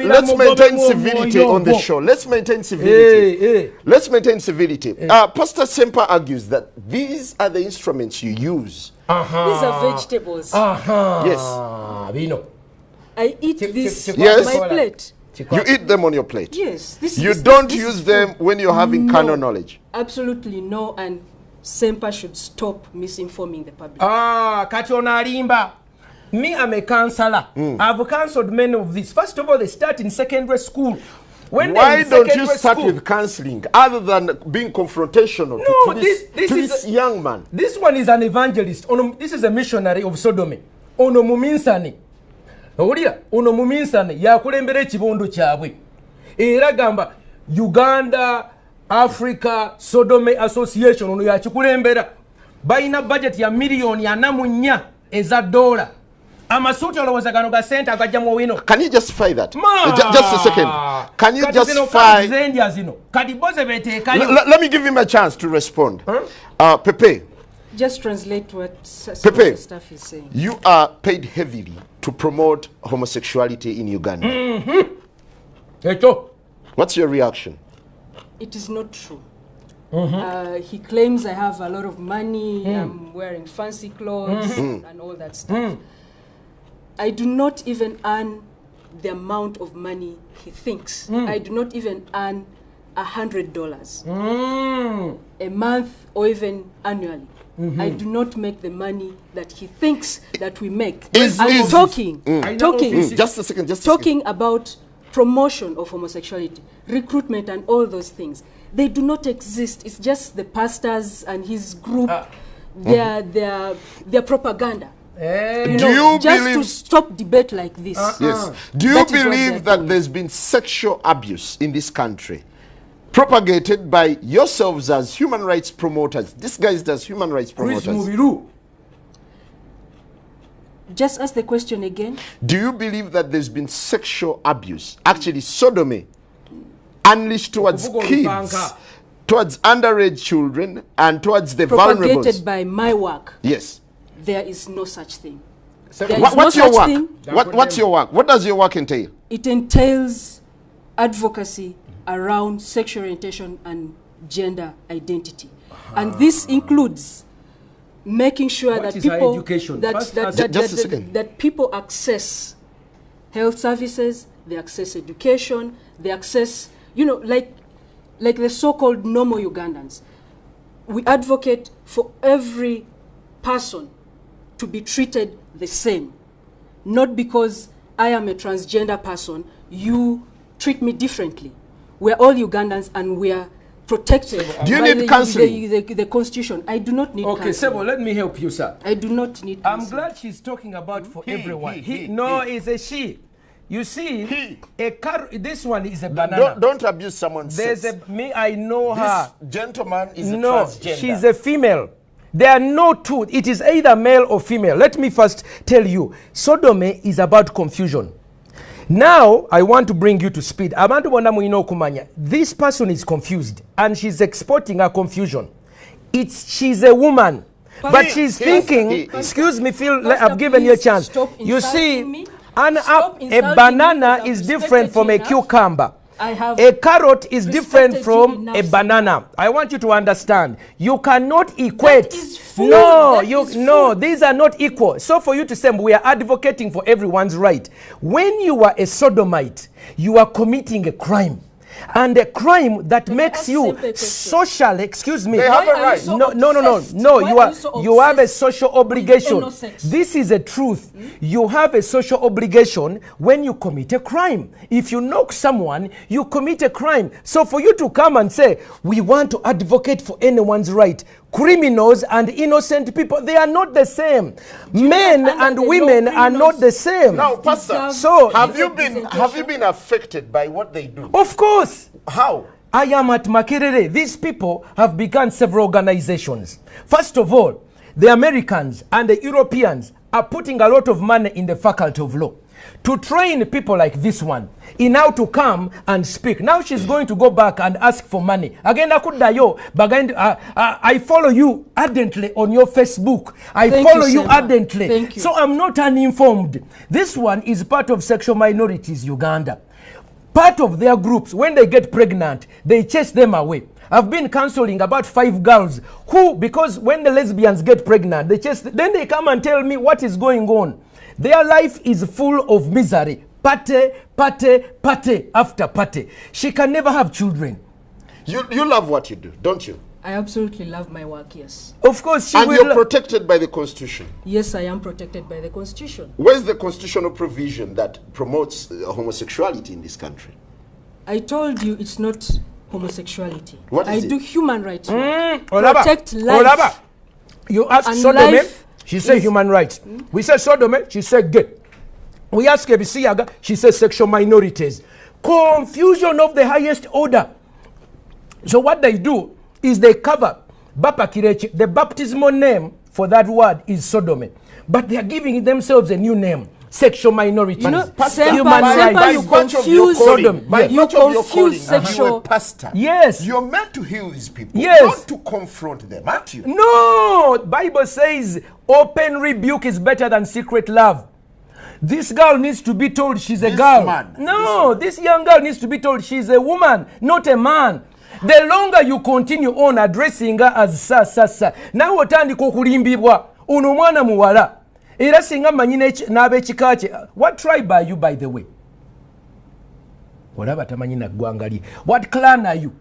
let's maintain civility on the show. Let's maintain civility. Let's maintain civility. Pastor Sempa argues that these are the instruments you use. These are vegetables. Yes. Bino. I eat this on my plate. You eat them on your plate? Yes. You don't use them when you're having carnal knowledge? Absolutely no, and Sempa should stop misinforming the public. Kati ono alimba. Me, I'm a counselor. I've counseled many of these. First of all, they start in secondary school. Why don't you start with counseling other than being confrontational to this young man? This one is an evangelist. This is a missionary of Sodomy. Ono muminsani. Owulira, ono muminsani yakulembera ekibondo kyabwe. Era gamba Uganda Africa Sodomy Association ono yakikulembera balina budget ya million ya namunya eza $. Amasuti olowooza gano ga sente agajja mu wino. Can you justify that? Just a second. Can you justify? Let me give him a chance to respond. Pepe. Just translate what Pepe, stuff is saying. You are paid heavily to promote homosexuality in Uganda. What's your reaction? It is not true. He claims I have a lot of money, I'm wearing fancy clothes and all that stuff. I do not even earn the amount of money he thinks. I do not even earn $100 a month or even annually. I do not make the money that he thinks that we make. I'm talking just a second, talking about promotion of homosexuality, recruitment and all those things. They do not exist. It's just the pastors and his group, their propaganda. Just to stop debate like this. Yes. Do you believe that there's been sexual abuse in this country propagated by yourselves as human rights promoters? This guy is as human rights promoters. Just ask the question again. Do you believe that there's been sexual abuse, actually sodomy, unleashed towards kids, towards underage children, and towards the vulnerable? Propagated by my work. Yes. There is no such thing. What's your work? What's your work? What does your work entail? It entails advocacy around sexual orientation and gender identity. And this includes making sure that people that people access health services, they access education, they access, like the so-called normal Ugandans. We advocate for every person to be treated the same. Not because I am a transgender person, you treat me differently. We're all Ugandans and we are protected. Do you need counseling? The Constitution. I do not need counseling. Okay, Sebo, let me help you, sir. I do not need counseling. I'm glad she's talking about for everyone. No, it's a she. You see, this one is a banana. Don't abuse someone's sex. I know her. This gentleman is a transgender. She's a female. There are no two. It is either male or female. Let me first tell you, sodomy is about confusion. Now, I want to bring you to speed. This person is confused, and she's exporting her confusion. She's a woman, but she's thinking, excuse me, Phil, I've given you a chance. You see, a banana is different from a cucumber. A carrot is different from a banana. I want you to understand. You cannot equate. No, these are not equal. So for you to say we are advocating for everyone's right. When you are a sodomite, you are committing a crime. And a crime that makes you social, excuse me. They have a right. No, you have a social obligation. This is a truth. You have a social obligation when you commit a crime. If you knock someone, you commit a crime. So for you to come and say, we want to advocate for anyone's right, criminals and innocent people, they are not the same. Men and women are not the same. Now, Pastor, so have you been affected by what they do? Of course. How? I am at Makerere. These people have begun several organizations. First of all, the Americans and the Europeans are putting a lot of money in the Faculty of Law to train people like this one in how to come and speak. Now she's going to go back and ask for money. Again, I follow you ardently on your Facebook. I follow you ardently. Thank you. So I'm not uninformed. This one is part of Sexual Minorities Uganda. Part of their groups, when they get pregnant, they chase them away. I've been counseling about 5 girls who, because when the lesbians get pregnant, then they come and tell me what is going on. Their life is full of misery. Pate after pate. She can never have children. You love what you do, don't you? I absolutely love my work, yes. Of course. And you're protected by the Constitution. Yes, I am protected by the Constitution. Where's the constitutional provision that promotes homosexuality in this country? I told you it's not homosexuality. What is I it? do human rights. Protect life. OLABAH. You ask sodomy, she said human rights. We say sodomy, she said gay. We ask Ebisiyaga, she says sexual minorities. Confusion of the highest order. So what they do is they cover Bapakirechi. The baptismal name for that word is sodomy. But they are giving themselves a new name. Sexual minorities. You know, human rights. you confuse Sodom. You confuse sexual. You're a pastor. Yes. You're meant to heal these people. Yes. Not to confront them, aren't you? No. Bible says open rebuke is better than secret love. This girl needs to be told she's a girl. No, this young girl needs to be told she's a woman, not a man. The longer you continue on addressing her as sa, now otandika okulimbibwa ono mwana muwala. Era singa manyine n'ab'ekika kye. What tribe are you, by the way? Olaba tamanyi na ggwanga lye. What clan are you?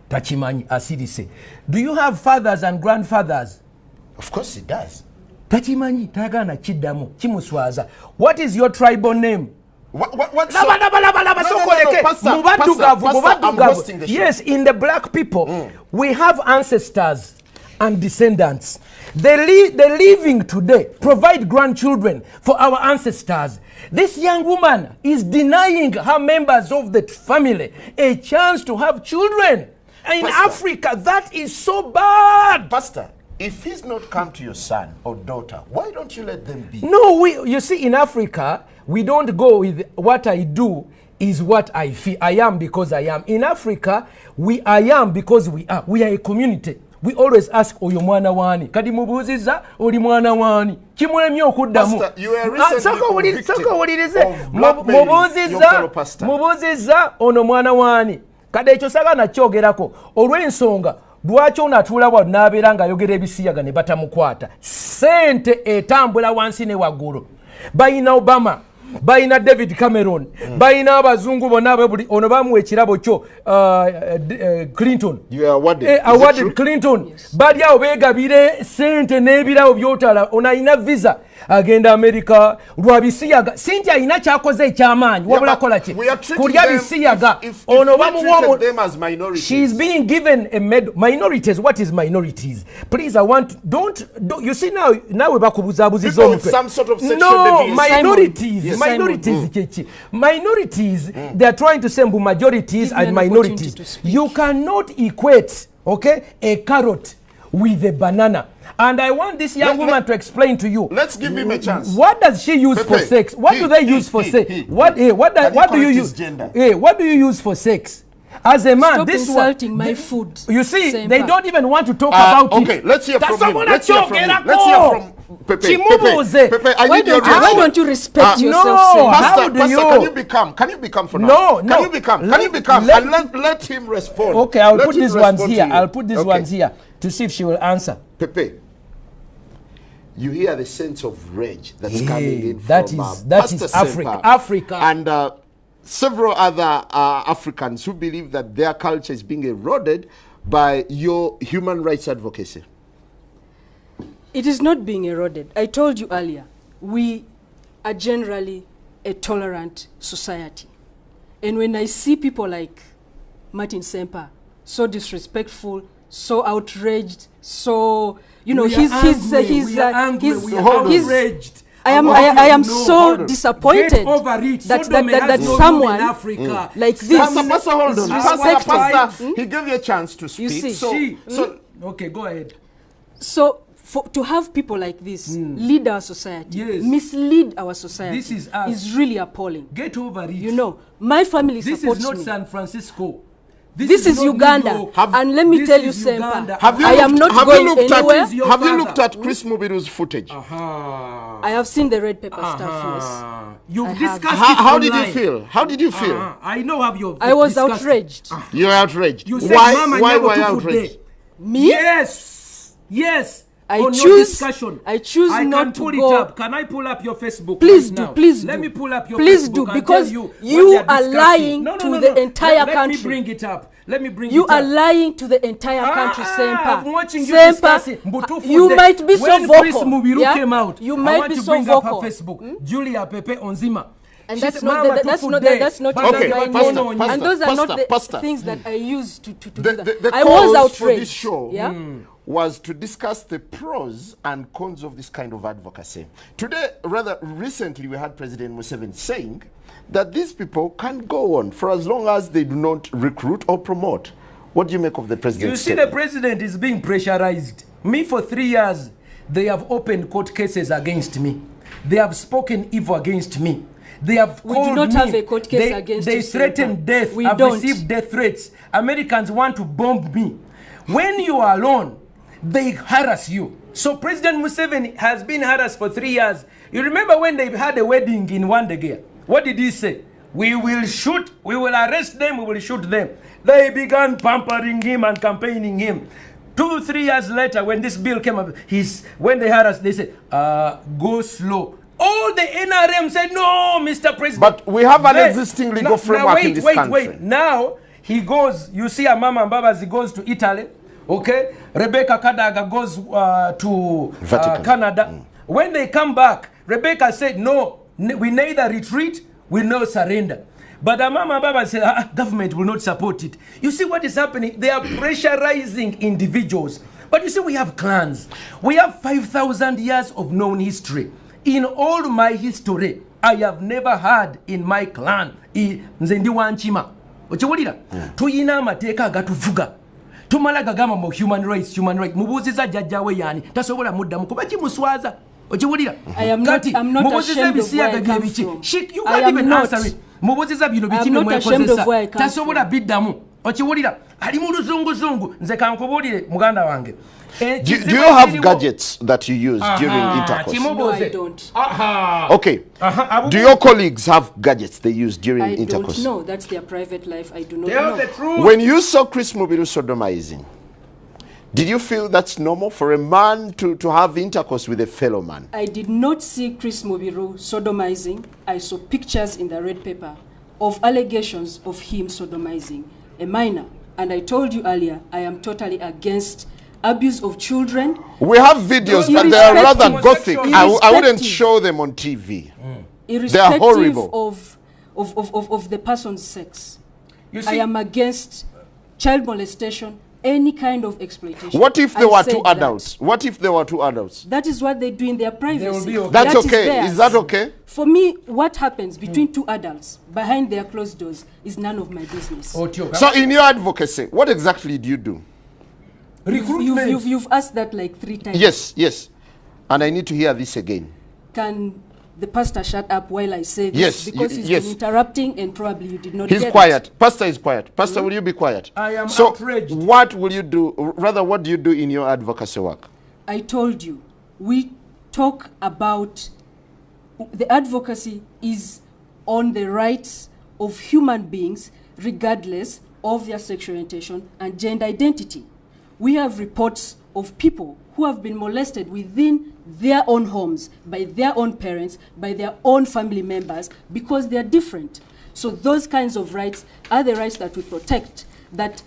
Tachimanyi asirise. Do you have fathers and grandfathers? Of course it does. Tachimanyi tagana kiddamu kimuswaza. What is your tribal name? What's Yes, in the black people, we have ancestors and descendants. They living today provide grandchildren for our ancestors. This young woman is denying her members of the family a chance to have children. In Africa, that is so bad. Pastor, if he's not come to your son or daughter, why don't you let them be? No, you see, in Africa, we don't go with what I do is what I feel. I am because I am. In Africa, I am because we are. We are a community. We always ask oyo mwana wani. Kadi mubuziza oli mwana wani. Kimulemye okuddamu. Pastor, you are recently convicted of blackmailing your fellow pastor. Mubuziza ono mwana wani. Kade ekyo sagana kyogerako. Olw'ensonga lwaki onatuula wa n'abeera ng'ayogera ebisiyaga ne batamukwata. Sente etambula wansi ne waggulu. Bayina Obama. Bayina David Cameron. Bayina abazungu bonna abebuli ono bamuwa ekirabo kyo Clinton. Awarded Clinton. Yes. Bali awo beegabire sente n'ebirawo by'otala ono alina visa agenda America lwabisiyaga. Sinti alina kyakoze ekyamaanyi wabula kola ki kulya bisiyaga ono bamuwa. She's being given a medal. Minorities, what is minorities? Please, I want don't you see now we bakubuzaabuziza omutwe. Some sort of sexual deviation. Minorities. Yes. Minorities, they are trying to say majorities and minorities. You cannot equate, okay, a carrot with a banana. And I want this young woman to explain to you. Let's give him a chance. What does she use for sex? What do they use for sex? What do you use? What do you use for sex? As a man, stop insulting my food. You see, Sempa. They don't even want to talk about it. Okay, let's hear from him. Let's hear from Pepe. Why don't you respect yourself, Sempa? Pastor, can you become for now? Can you become? And let him respond. Okay, I'll put these ones here. I'll put these ones here to see if she will answer. Pepe, you hear the sense of rage that's coming in that from that is Africa. And several other Africans who believe that their culture is being eroded by your human rights advocacy. It is not being eroded. I told you earlier, we are generally a tolerant society. And when I see people like Martin Sempa, so disrespectful, so outraged, so, you know, he's outraged. I am so disappointed that someone like this Pastor, he gave you a chance to speak. You see, okay, go ahead. So to have people like this lead our society, mislead our society, this is really appalling. Get over it. You know, my family supports me. This is not San Francisco. This is Uganda. And let me tell you, Sempa, I am not going anywhere. Have you looked at Chris Mubiru's footage? I have seen the red pepper stuff, yes. You've discussed it How did you feel? How did you feel? I know how you. I was outraged. You're outraged. You said, why were you outraged? Me? Yes. I choose not to go. Can I pull up your Facebook? Please do, please do. Let me pull up your please Facebook. Do, because you are lying to the entire country. Let me bring it up. You are lying to the entire country, Sempa. I'm watching you discussing. You might be so vocal. When Chris Mubiru came out, you might be so vocal. Facebook. Julia Pepe Onziema. And that's not okay, and those are not the things that I use to do that. I was outraged. For this show was to discuss the pros and cons of this kind of advocacy. Today, rather recently, we had President Museveni saying that these people can go on for as long as they do not recruit or promote. What do you make of the president? You see, the president is being pressurized. Me, for 3 years, they have opened court cases against me. They have spoken evil against me. They have called me. We do not have a court case against They you, threaten death. We I've don't. received death threats. Americans want to bomb me. When you are alone, they harass you. So President Museveni has been harassed for 3 years. You remember when they had a wedding in Wandegea? What did he say? We will shoot, we will arrest them, we will shoot them. They began pampering him and campaigning him. 2 3 years later, when this bill came up, when they harassed, they said, go slow. All the NRM said, no, Mr. President. But we have an existing legal framework in this country. Wait. Now, he goes, you see a Mama and Babas, he goes to Italy, okay? Rebecca Kadaga goes to Canada. When they come back, Rebecca said, no, we neither retreat, we no surrender. But the Mama and Baba said, government will not support it. You see what is happening? They are pressurizing individuals. But you see, we have clans. We have 5,000 years of known history. In all my history, I have never had in my clan nze ndi wanchima okiwulira tuyina amateeka agatuvuga tumala gagamba mu human rights mubuuziza jjajjawe yaani tasobola muddamu kuba kimuswaza okiwulira kati mubuuziza ebisiyaga gebiki you can't even answer it mubuuziza bino biki mwekozesa tasobola biddamu okiwulira ali mu luzunguzungu nze kankubuulire muganda wange. Do you have gadgets that you use during intercourse? No, I don't. Okay. Do your colleagues have gadgets they use during intercourse? I don't know. That's their private life. I do not know. The truth. When you saw Chris Mubiru sodomizing, did you feel that's normal for a man to have intercourse with a fellow man? I did not see Chris Mubiru sodomizing. I saw pictures in the red paper of allegations of him sodomizing a minor. And I told you earlier, I am totally against abuse of children. We have videos, but they are rather gothic. I wouldn't show them on TV. They are horrible. Of the person's sex. You see, I am against child molestation, any kind of exploitation. What if there were 2 adults? What if there were 2 adults? That is what they do in their privacy. Okay. That's okay. Is that okay? For me, what happens between 2 adults behind their closed doors is none of my business. So in your advocacy, what exactly do you do? You've asked that like 3 times. Yes. And I need to hear this again. Can the pastor shut up while I say this? Yes. Because he's been interrupting and probably you did not He's get quiet. It. Pastor is quiet. Pastor, will you be quiet? I am so outraged. What will you do? Rather, what do you do in your advocacy work? I told you. We talk about the advocacy is on the rights of human beings regardless of their sexual orientation and gender identity. We have reports of people who have been molested within their own homes, by their own parents, by their own family members, because they are different. So those kinds of rights are the rights that we protect, that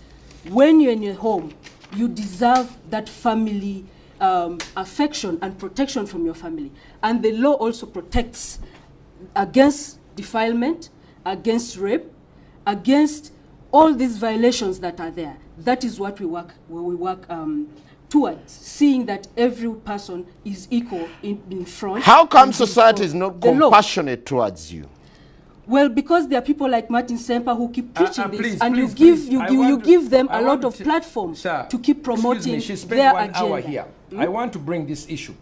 when you're in your home, you deserve that family affection and protection from your family. And the law also protects against defilement, against rape, against all these violations that are there. That is what we work towards, seeing that every person is equal in front. How come society is not compassionate towards you? Well, because there are people like Martin Sempa who keep preaching this, and you give them a lot of platforms to keep promoting their agenda. Here. I want to bring this issue.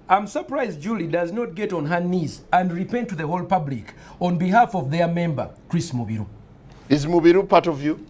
I'm surprised Julie does not get on her knees and repent to the whole public on behalf of their member, Chris Mubiru. Is Mubiru part of you?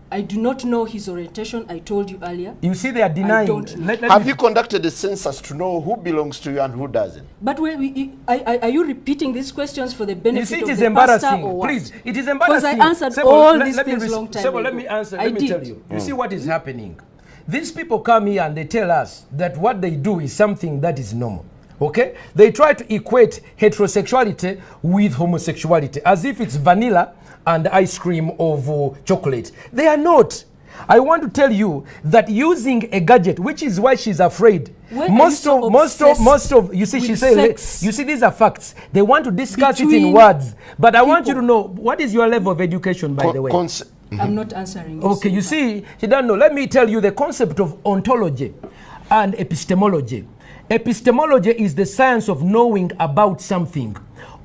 I do not know his orientation. I told you earlier. You see, they are denying. Have you conducted a census to know who belongs to you and who doesn't? But are you repeating these questions for the benefit of the pastor or what? Please, it is embarrassing. Because I answered all these things long time ago. Let me answer. Let me tell you. You see what is happening? These people come here and they tell us that what they do is something that is normal. Okay? They try to equate heterosexuality with homosexuality as if it's vanilla and ice cream of chocolate. They are not. I want to tell you that using a gadget, which is why she's afraid. Most of you see, she says, you see, these are facts. They want to discuss it in words. But I want you to know, what is your level of education, by the way? I'm not answering you. Okay, you see, she doesn't know. Let me tell you the concept of ontology and epistemology. Epistemology is the science of knowing about something.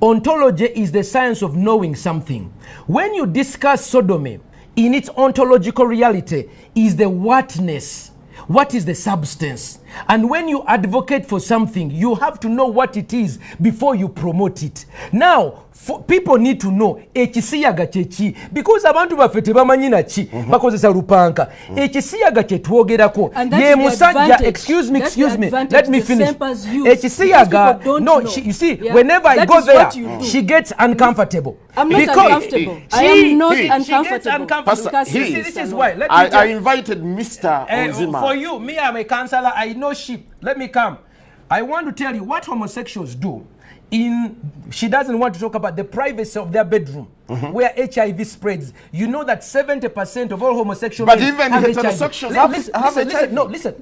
Ontology is the science of knowing something. When you discuss sodomy, in its ontological reality is the whatness. What is the substance? And when you advocate for something, you have to know what it is before you promote it. Now, people need to know ekisiyaga chechi, because abantu baffe tebamanyi na chi bakozesa lupanka. Ekisiyaga kye twogerako ye musajja, excuse me, let me finish. Ekisiyaga, no, you see, whenever I go there, she gets uncomfortable. I'm not uncomfortable. I am not uncomfortable. Pastor, this is why. I invited Mr. Onziema. For you, me, I'm a counselor. I know sheep. Let me come. I want to tell you what homosexuals do. She doesn't want to talk about the privacy of their bedroom, where HIV spreads. You know that 70% of all homosexual men even have heterosexuals HIV. have HIV. No, listen.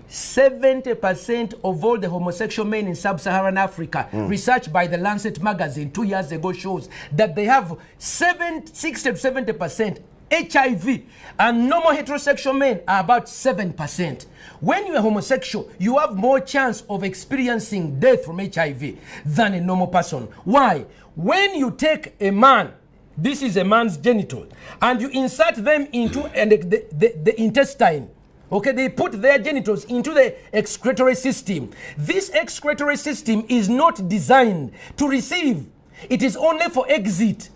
70% of all the homosexual men in sub-Saharan Africa, research by the Lancet magazine 2 years ago shows that they have 60 to 70% HIV, and normal heterosexual men are about 7%. When you are homosexual, you have more chance of experiencing death from HIV than a normal person. Why? When you take a man, this is a man's genital, and you insert them into the intestine, okay, they put their genitals into the excretory system. This excretory system is not designed to receive. It is only for exit.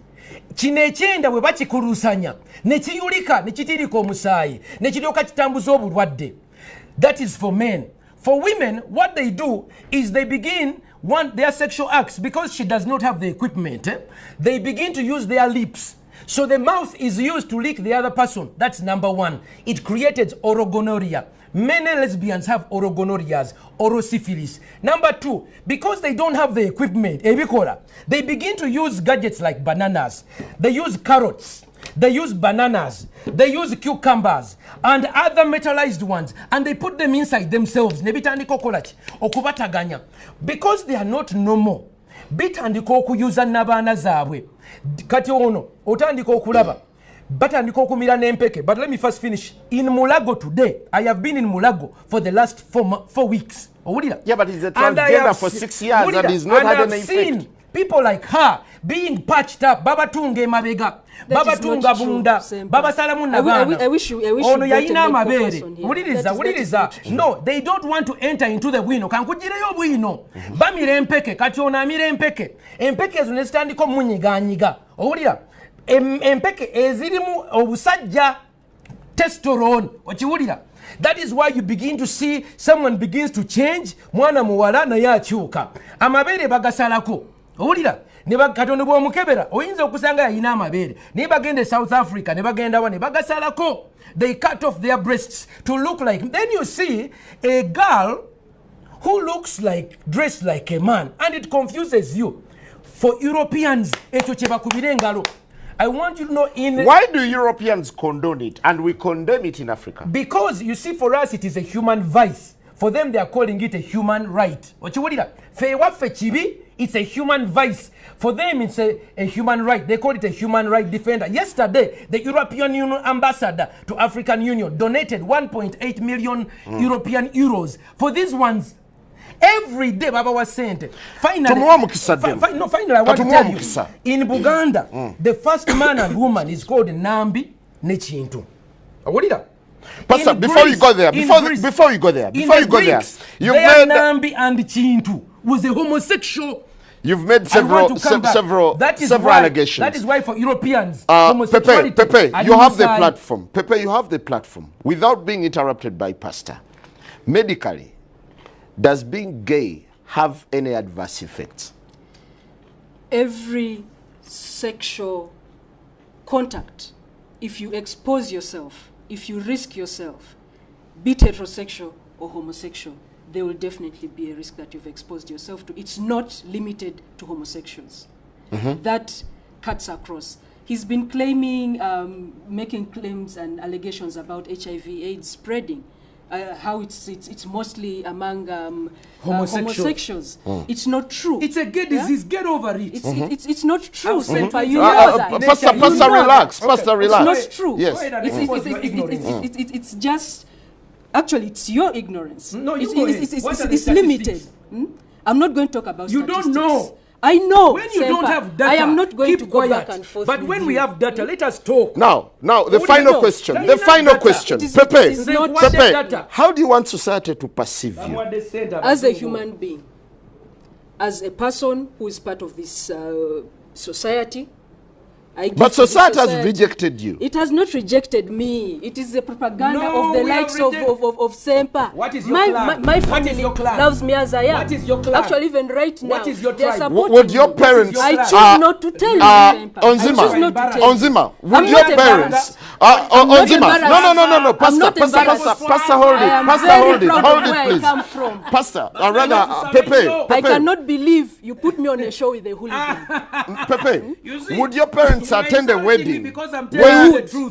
Kino ekyenda bwe bakikulusanya ne kiyulika ne kitirika omusaayi ne kiryoka kitambuza obulwadde. That is for men. For women, what they do is they begin their sexual acts, because she does not have the equipment. They begin to use their lips. So the mouth is used to lick the other person. That's number one. It created oralgonoria. Many lesbians have oralgonorias, oral syphilis. Number two, because they don't have the equipment, they begin to use gadgets like bananas. They use carrots. They use bananas. They use cucumbers and other metallized ones, and they put them inside themselves. Because they are not normal. Bitandika okuyuza n'abaana zaabwe. Kati ono otandika okulaba. Batandika okumira n'empeke. But let me first finish. In Mulago today, I have been in Mulago for the last 4 weeks. Yeah, but he's a transgender for 6 years and he's not had any effect. People like her being patched up. Baba tunge mabega. Baba tunga bunda. Baba salamu nabana. I wish you ono yayina amabere. Uliriza. No, they don't want to enter into the wino. Kankujireyo bwino. Bamire empeke. Kati ona amire empeke. Empeke zunestandiko munyiganyiga. Owulira. Empeke ezirimu obusajja testosterone. Okiwulira. That is why you begin to see someone begins to change. Mwana muwala na yakyuka. Amabere bagasalako. Owulira. Ne bakatono bw'omukebera oyinza okusanga yayina amabere ne bagenda South Africa ne bagenda wa ne bagasalako. They cut off their breasts to look like. Then you see a girl who looks like, dressed like a man, and it confuses you. For Europeans, ekyo kye bakubira engalo. I want you to know why do Europeans condone it and we condemn it in Africa? Because you see, for us it is a human vice. For them they are calling it a human right. It's a human vice. For them it's a human right. They call it a human right defender. Yesterday, the European Union ambassador to African Union donated 1.8 million European euros for these ones. Every day Baba was sent. Finally, I want to tell you, in Uganda, the first man and woman is called Nambi Nechintu. Pastor, before you go there, you've made Nambi and Chintu was a homosexual. You've made several allegations. That is why for Europeans, homosexuality. Pepe, you have the platform. Pepe, you have the platform. Without being interrupted by Pastor, medically, does being gay have any adverse effects? Every sexual contact, if you expose yourself, if you risk yourself, be it heterosexual or homosexual, there will definitely be a risk that you've exposed yourself to. It's not limited to homosexuals. That cuts across. He's been claiming, making claims and allegations about HIV/AIDS spreading. how it's mostly among homosexuals. It's not true. It's a gay disease. Get over it. It's not true, Sempa. You know that. Pastor, relax. Pastor, relax. It's not true. Yes. It's just, actually, it's your ignorance. No, it's limited. I'm not going to talk about statistics. You don't know. I know. When you don't have data, I am not going to go quiet. back and forth. But when we have data, let us talk. Now, the final question. The final question. Pepe, how do you want society to perceive you? As a human being, as a person who is part of this society, but society has rejected you. It has not rejected me. It is the propaganda of the likes of Sempa. What is your clan? My family loves me as I am. What is your clan? Actually, even right now, what is your tribe? Would your parents... I choose not to tell you, Sempa. Onziema, would your parents... Onziema, no. Pastor, hold it, please. Pastor, rather, Pepe. I cannot believe you put me on a show with a hooligan. Pepe, would your parents attend a wedding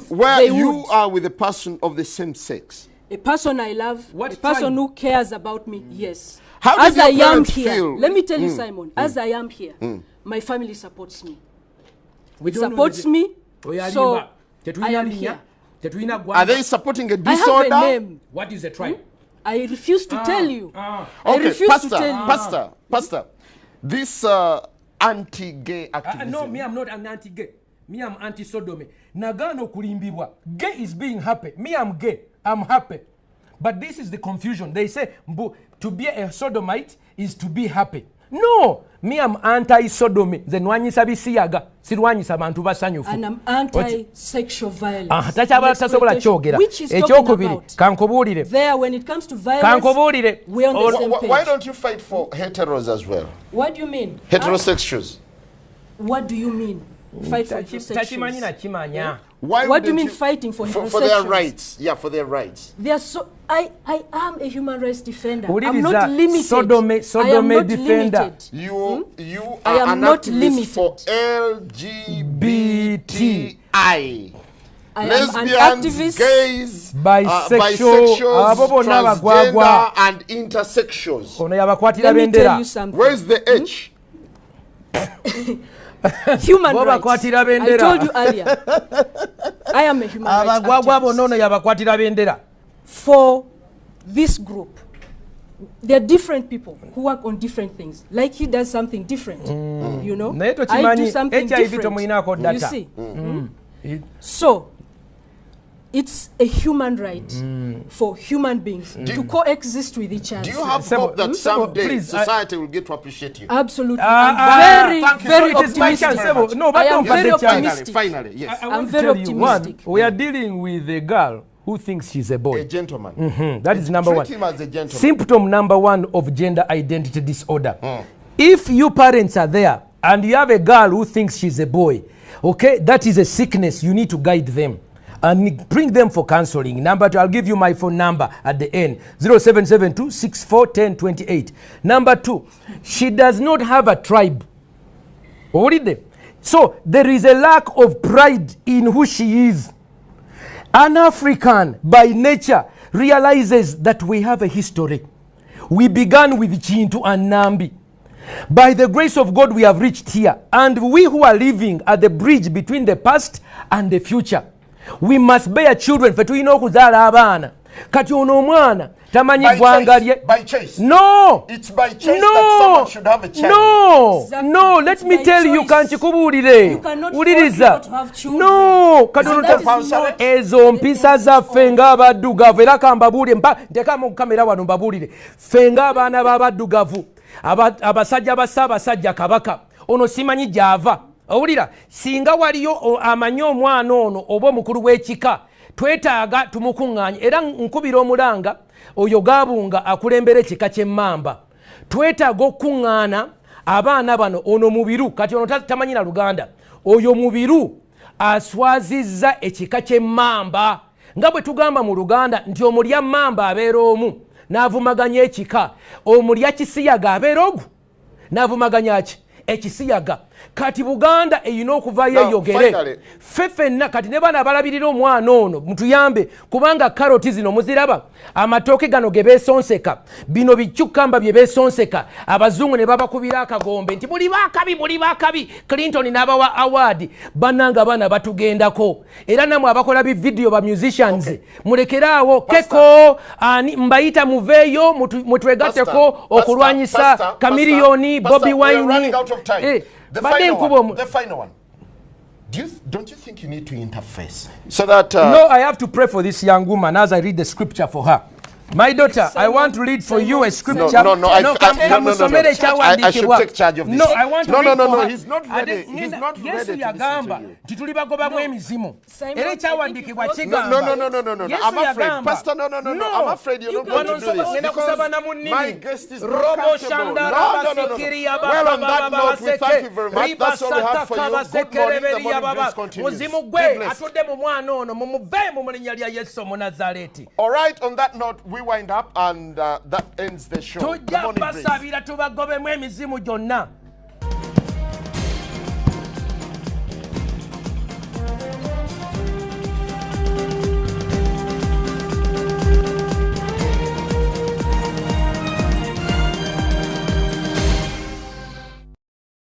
where you are with a person of the same sex? A person I love, a person who cares about me, yes. How as did I your am parents here, feel? let me tell you, Simon, as I am here, my family supports me. Supports me, so I am here. Are they supporting a disorder? I have a name. What is the tribe? I refuse to tell you. Okay, Pastor, this anti-gay activism. No, me, I'm not an anti-gay. Me, I'm anti-sodomy. Nagano kulimbibwa. Gay is being happy. Me, I'm gay. I'm happy. But this is the confusion. They say to be a sodomite is to be happy. No, me, I'm anti-sodomy. And I'm anti-sexual violence. Which is talking about. There, when it comes to violence, we're on the same page. Why don't you fight for heteros as well? What do you mean? Heterosexuals. What do you mean? Fight for heterosexuals? What do you mean fighting for heterosexuals? For their rights. Yeah, for their rights. They are so. I am a human rights defender. I'm not limited. Sodomy defender. You are an activist for LGBTI. Lesbians, gays, bisexuals, transgender, and intersexuals. Let me tell you something. Where's the H? Human rights. I told you earlier. I am a human rights activist. For this group, there are different people who work on different things. Like he does something different, you know. I do something different. You see. So it's a human right for human beings to coexist with each other. Do you have hope that someday society will get to appreciate you? Absolutely. I'm very optimistic. No, but I am very optimistic. Finally, yes. I'm very optimistic. We are dealing with a girl who thinks she's a boy. A gentleman. That is number one. Treat him as a gentleman. Symptom number one of gender identity disorder. If you parents are there and you have a girl who thinks she's a boy, okay, that is a sickness. You need to guide them and bring them for counseling. Number two, I'll give you my phone number at the end, 0772-641028. Number two, she does not have a tribe. So there is a lack of pride in who she is. An African by nature realizes that we have a history. We began with Chintu and Nambi. By the grace of God, we have reached here. And we who are living at the bridge between the past and the future, we must bear children. By choice. No. It's by choice that someone should have a child. No. Exactly. No. Let me tell you. You cannot force people to have children. No. Ezo mpisa zaffe ng'abaddugavu era kambabuulire ntekamu kamera wano mbabuulire ffe ng'abaana b'abaddugavu abasajja bassaabasajja kabaka ono simanyi gy'ava owulira singa waliyo amanyi omwana ono oba omukulu w'ekika twetaaga tumukuŋŋaanye era nkubira omulanga oyo gaabunga akulembera ekika ky'emmamba twetaaga okuŋŋaana abaana bano ono mubiru kati ono tamanyi na Luganda oyo mubiru aswazizza ekika ky'emmamba nga bwe tugamba mu Luganda nti omulya mmamba abeera omu n'avumaganya ekika omulya kisiyaga abeera ogu n'avumaganya ki ekisiyaga kati Buganda eyina okuvayo eyogere ffenna kati ne bana abalabirira omwana ono mutuyambe kubanga karoti zino muziraba amatooke gano ge beesonseka bino bicukkamba bye beesonseka abazungu ne babakubira akagombe nti buli bakabi Clinton n'abawa award bannanga bana batugendako era namwe abakola bividiyo ba musicians mulekeraawo keko ani mbayita muveeyo mutwegatteko okulwanyisa Chameleone Bobby Wine The final one. Don't you think you need to interface so that? No, I have to pray for this young woman as I read the scripture for her. My daughter, I want to read for you a scripture. No. I should take charge of this. No, I want to read for No. her. He's not ready. He's not ready to listen to you. No. I'm afraid, Pastor. No. I'm afraid you're not going to do this because my guest is not comfortable. No. Well, on that note, we thank you very much. That's all we have for you. Good morning. The morning breeze continues. All right. On that note, we wind up and that ends the show. The morning breeze.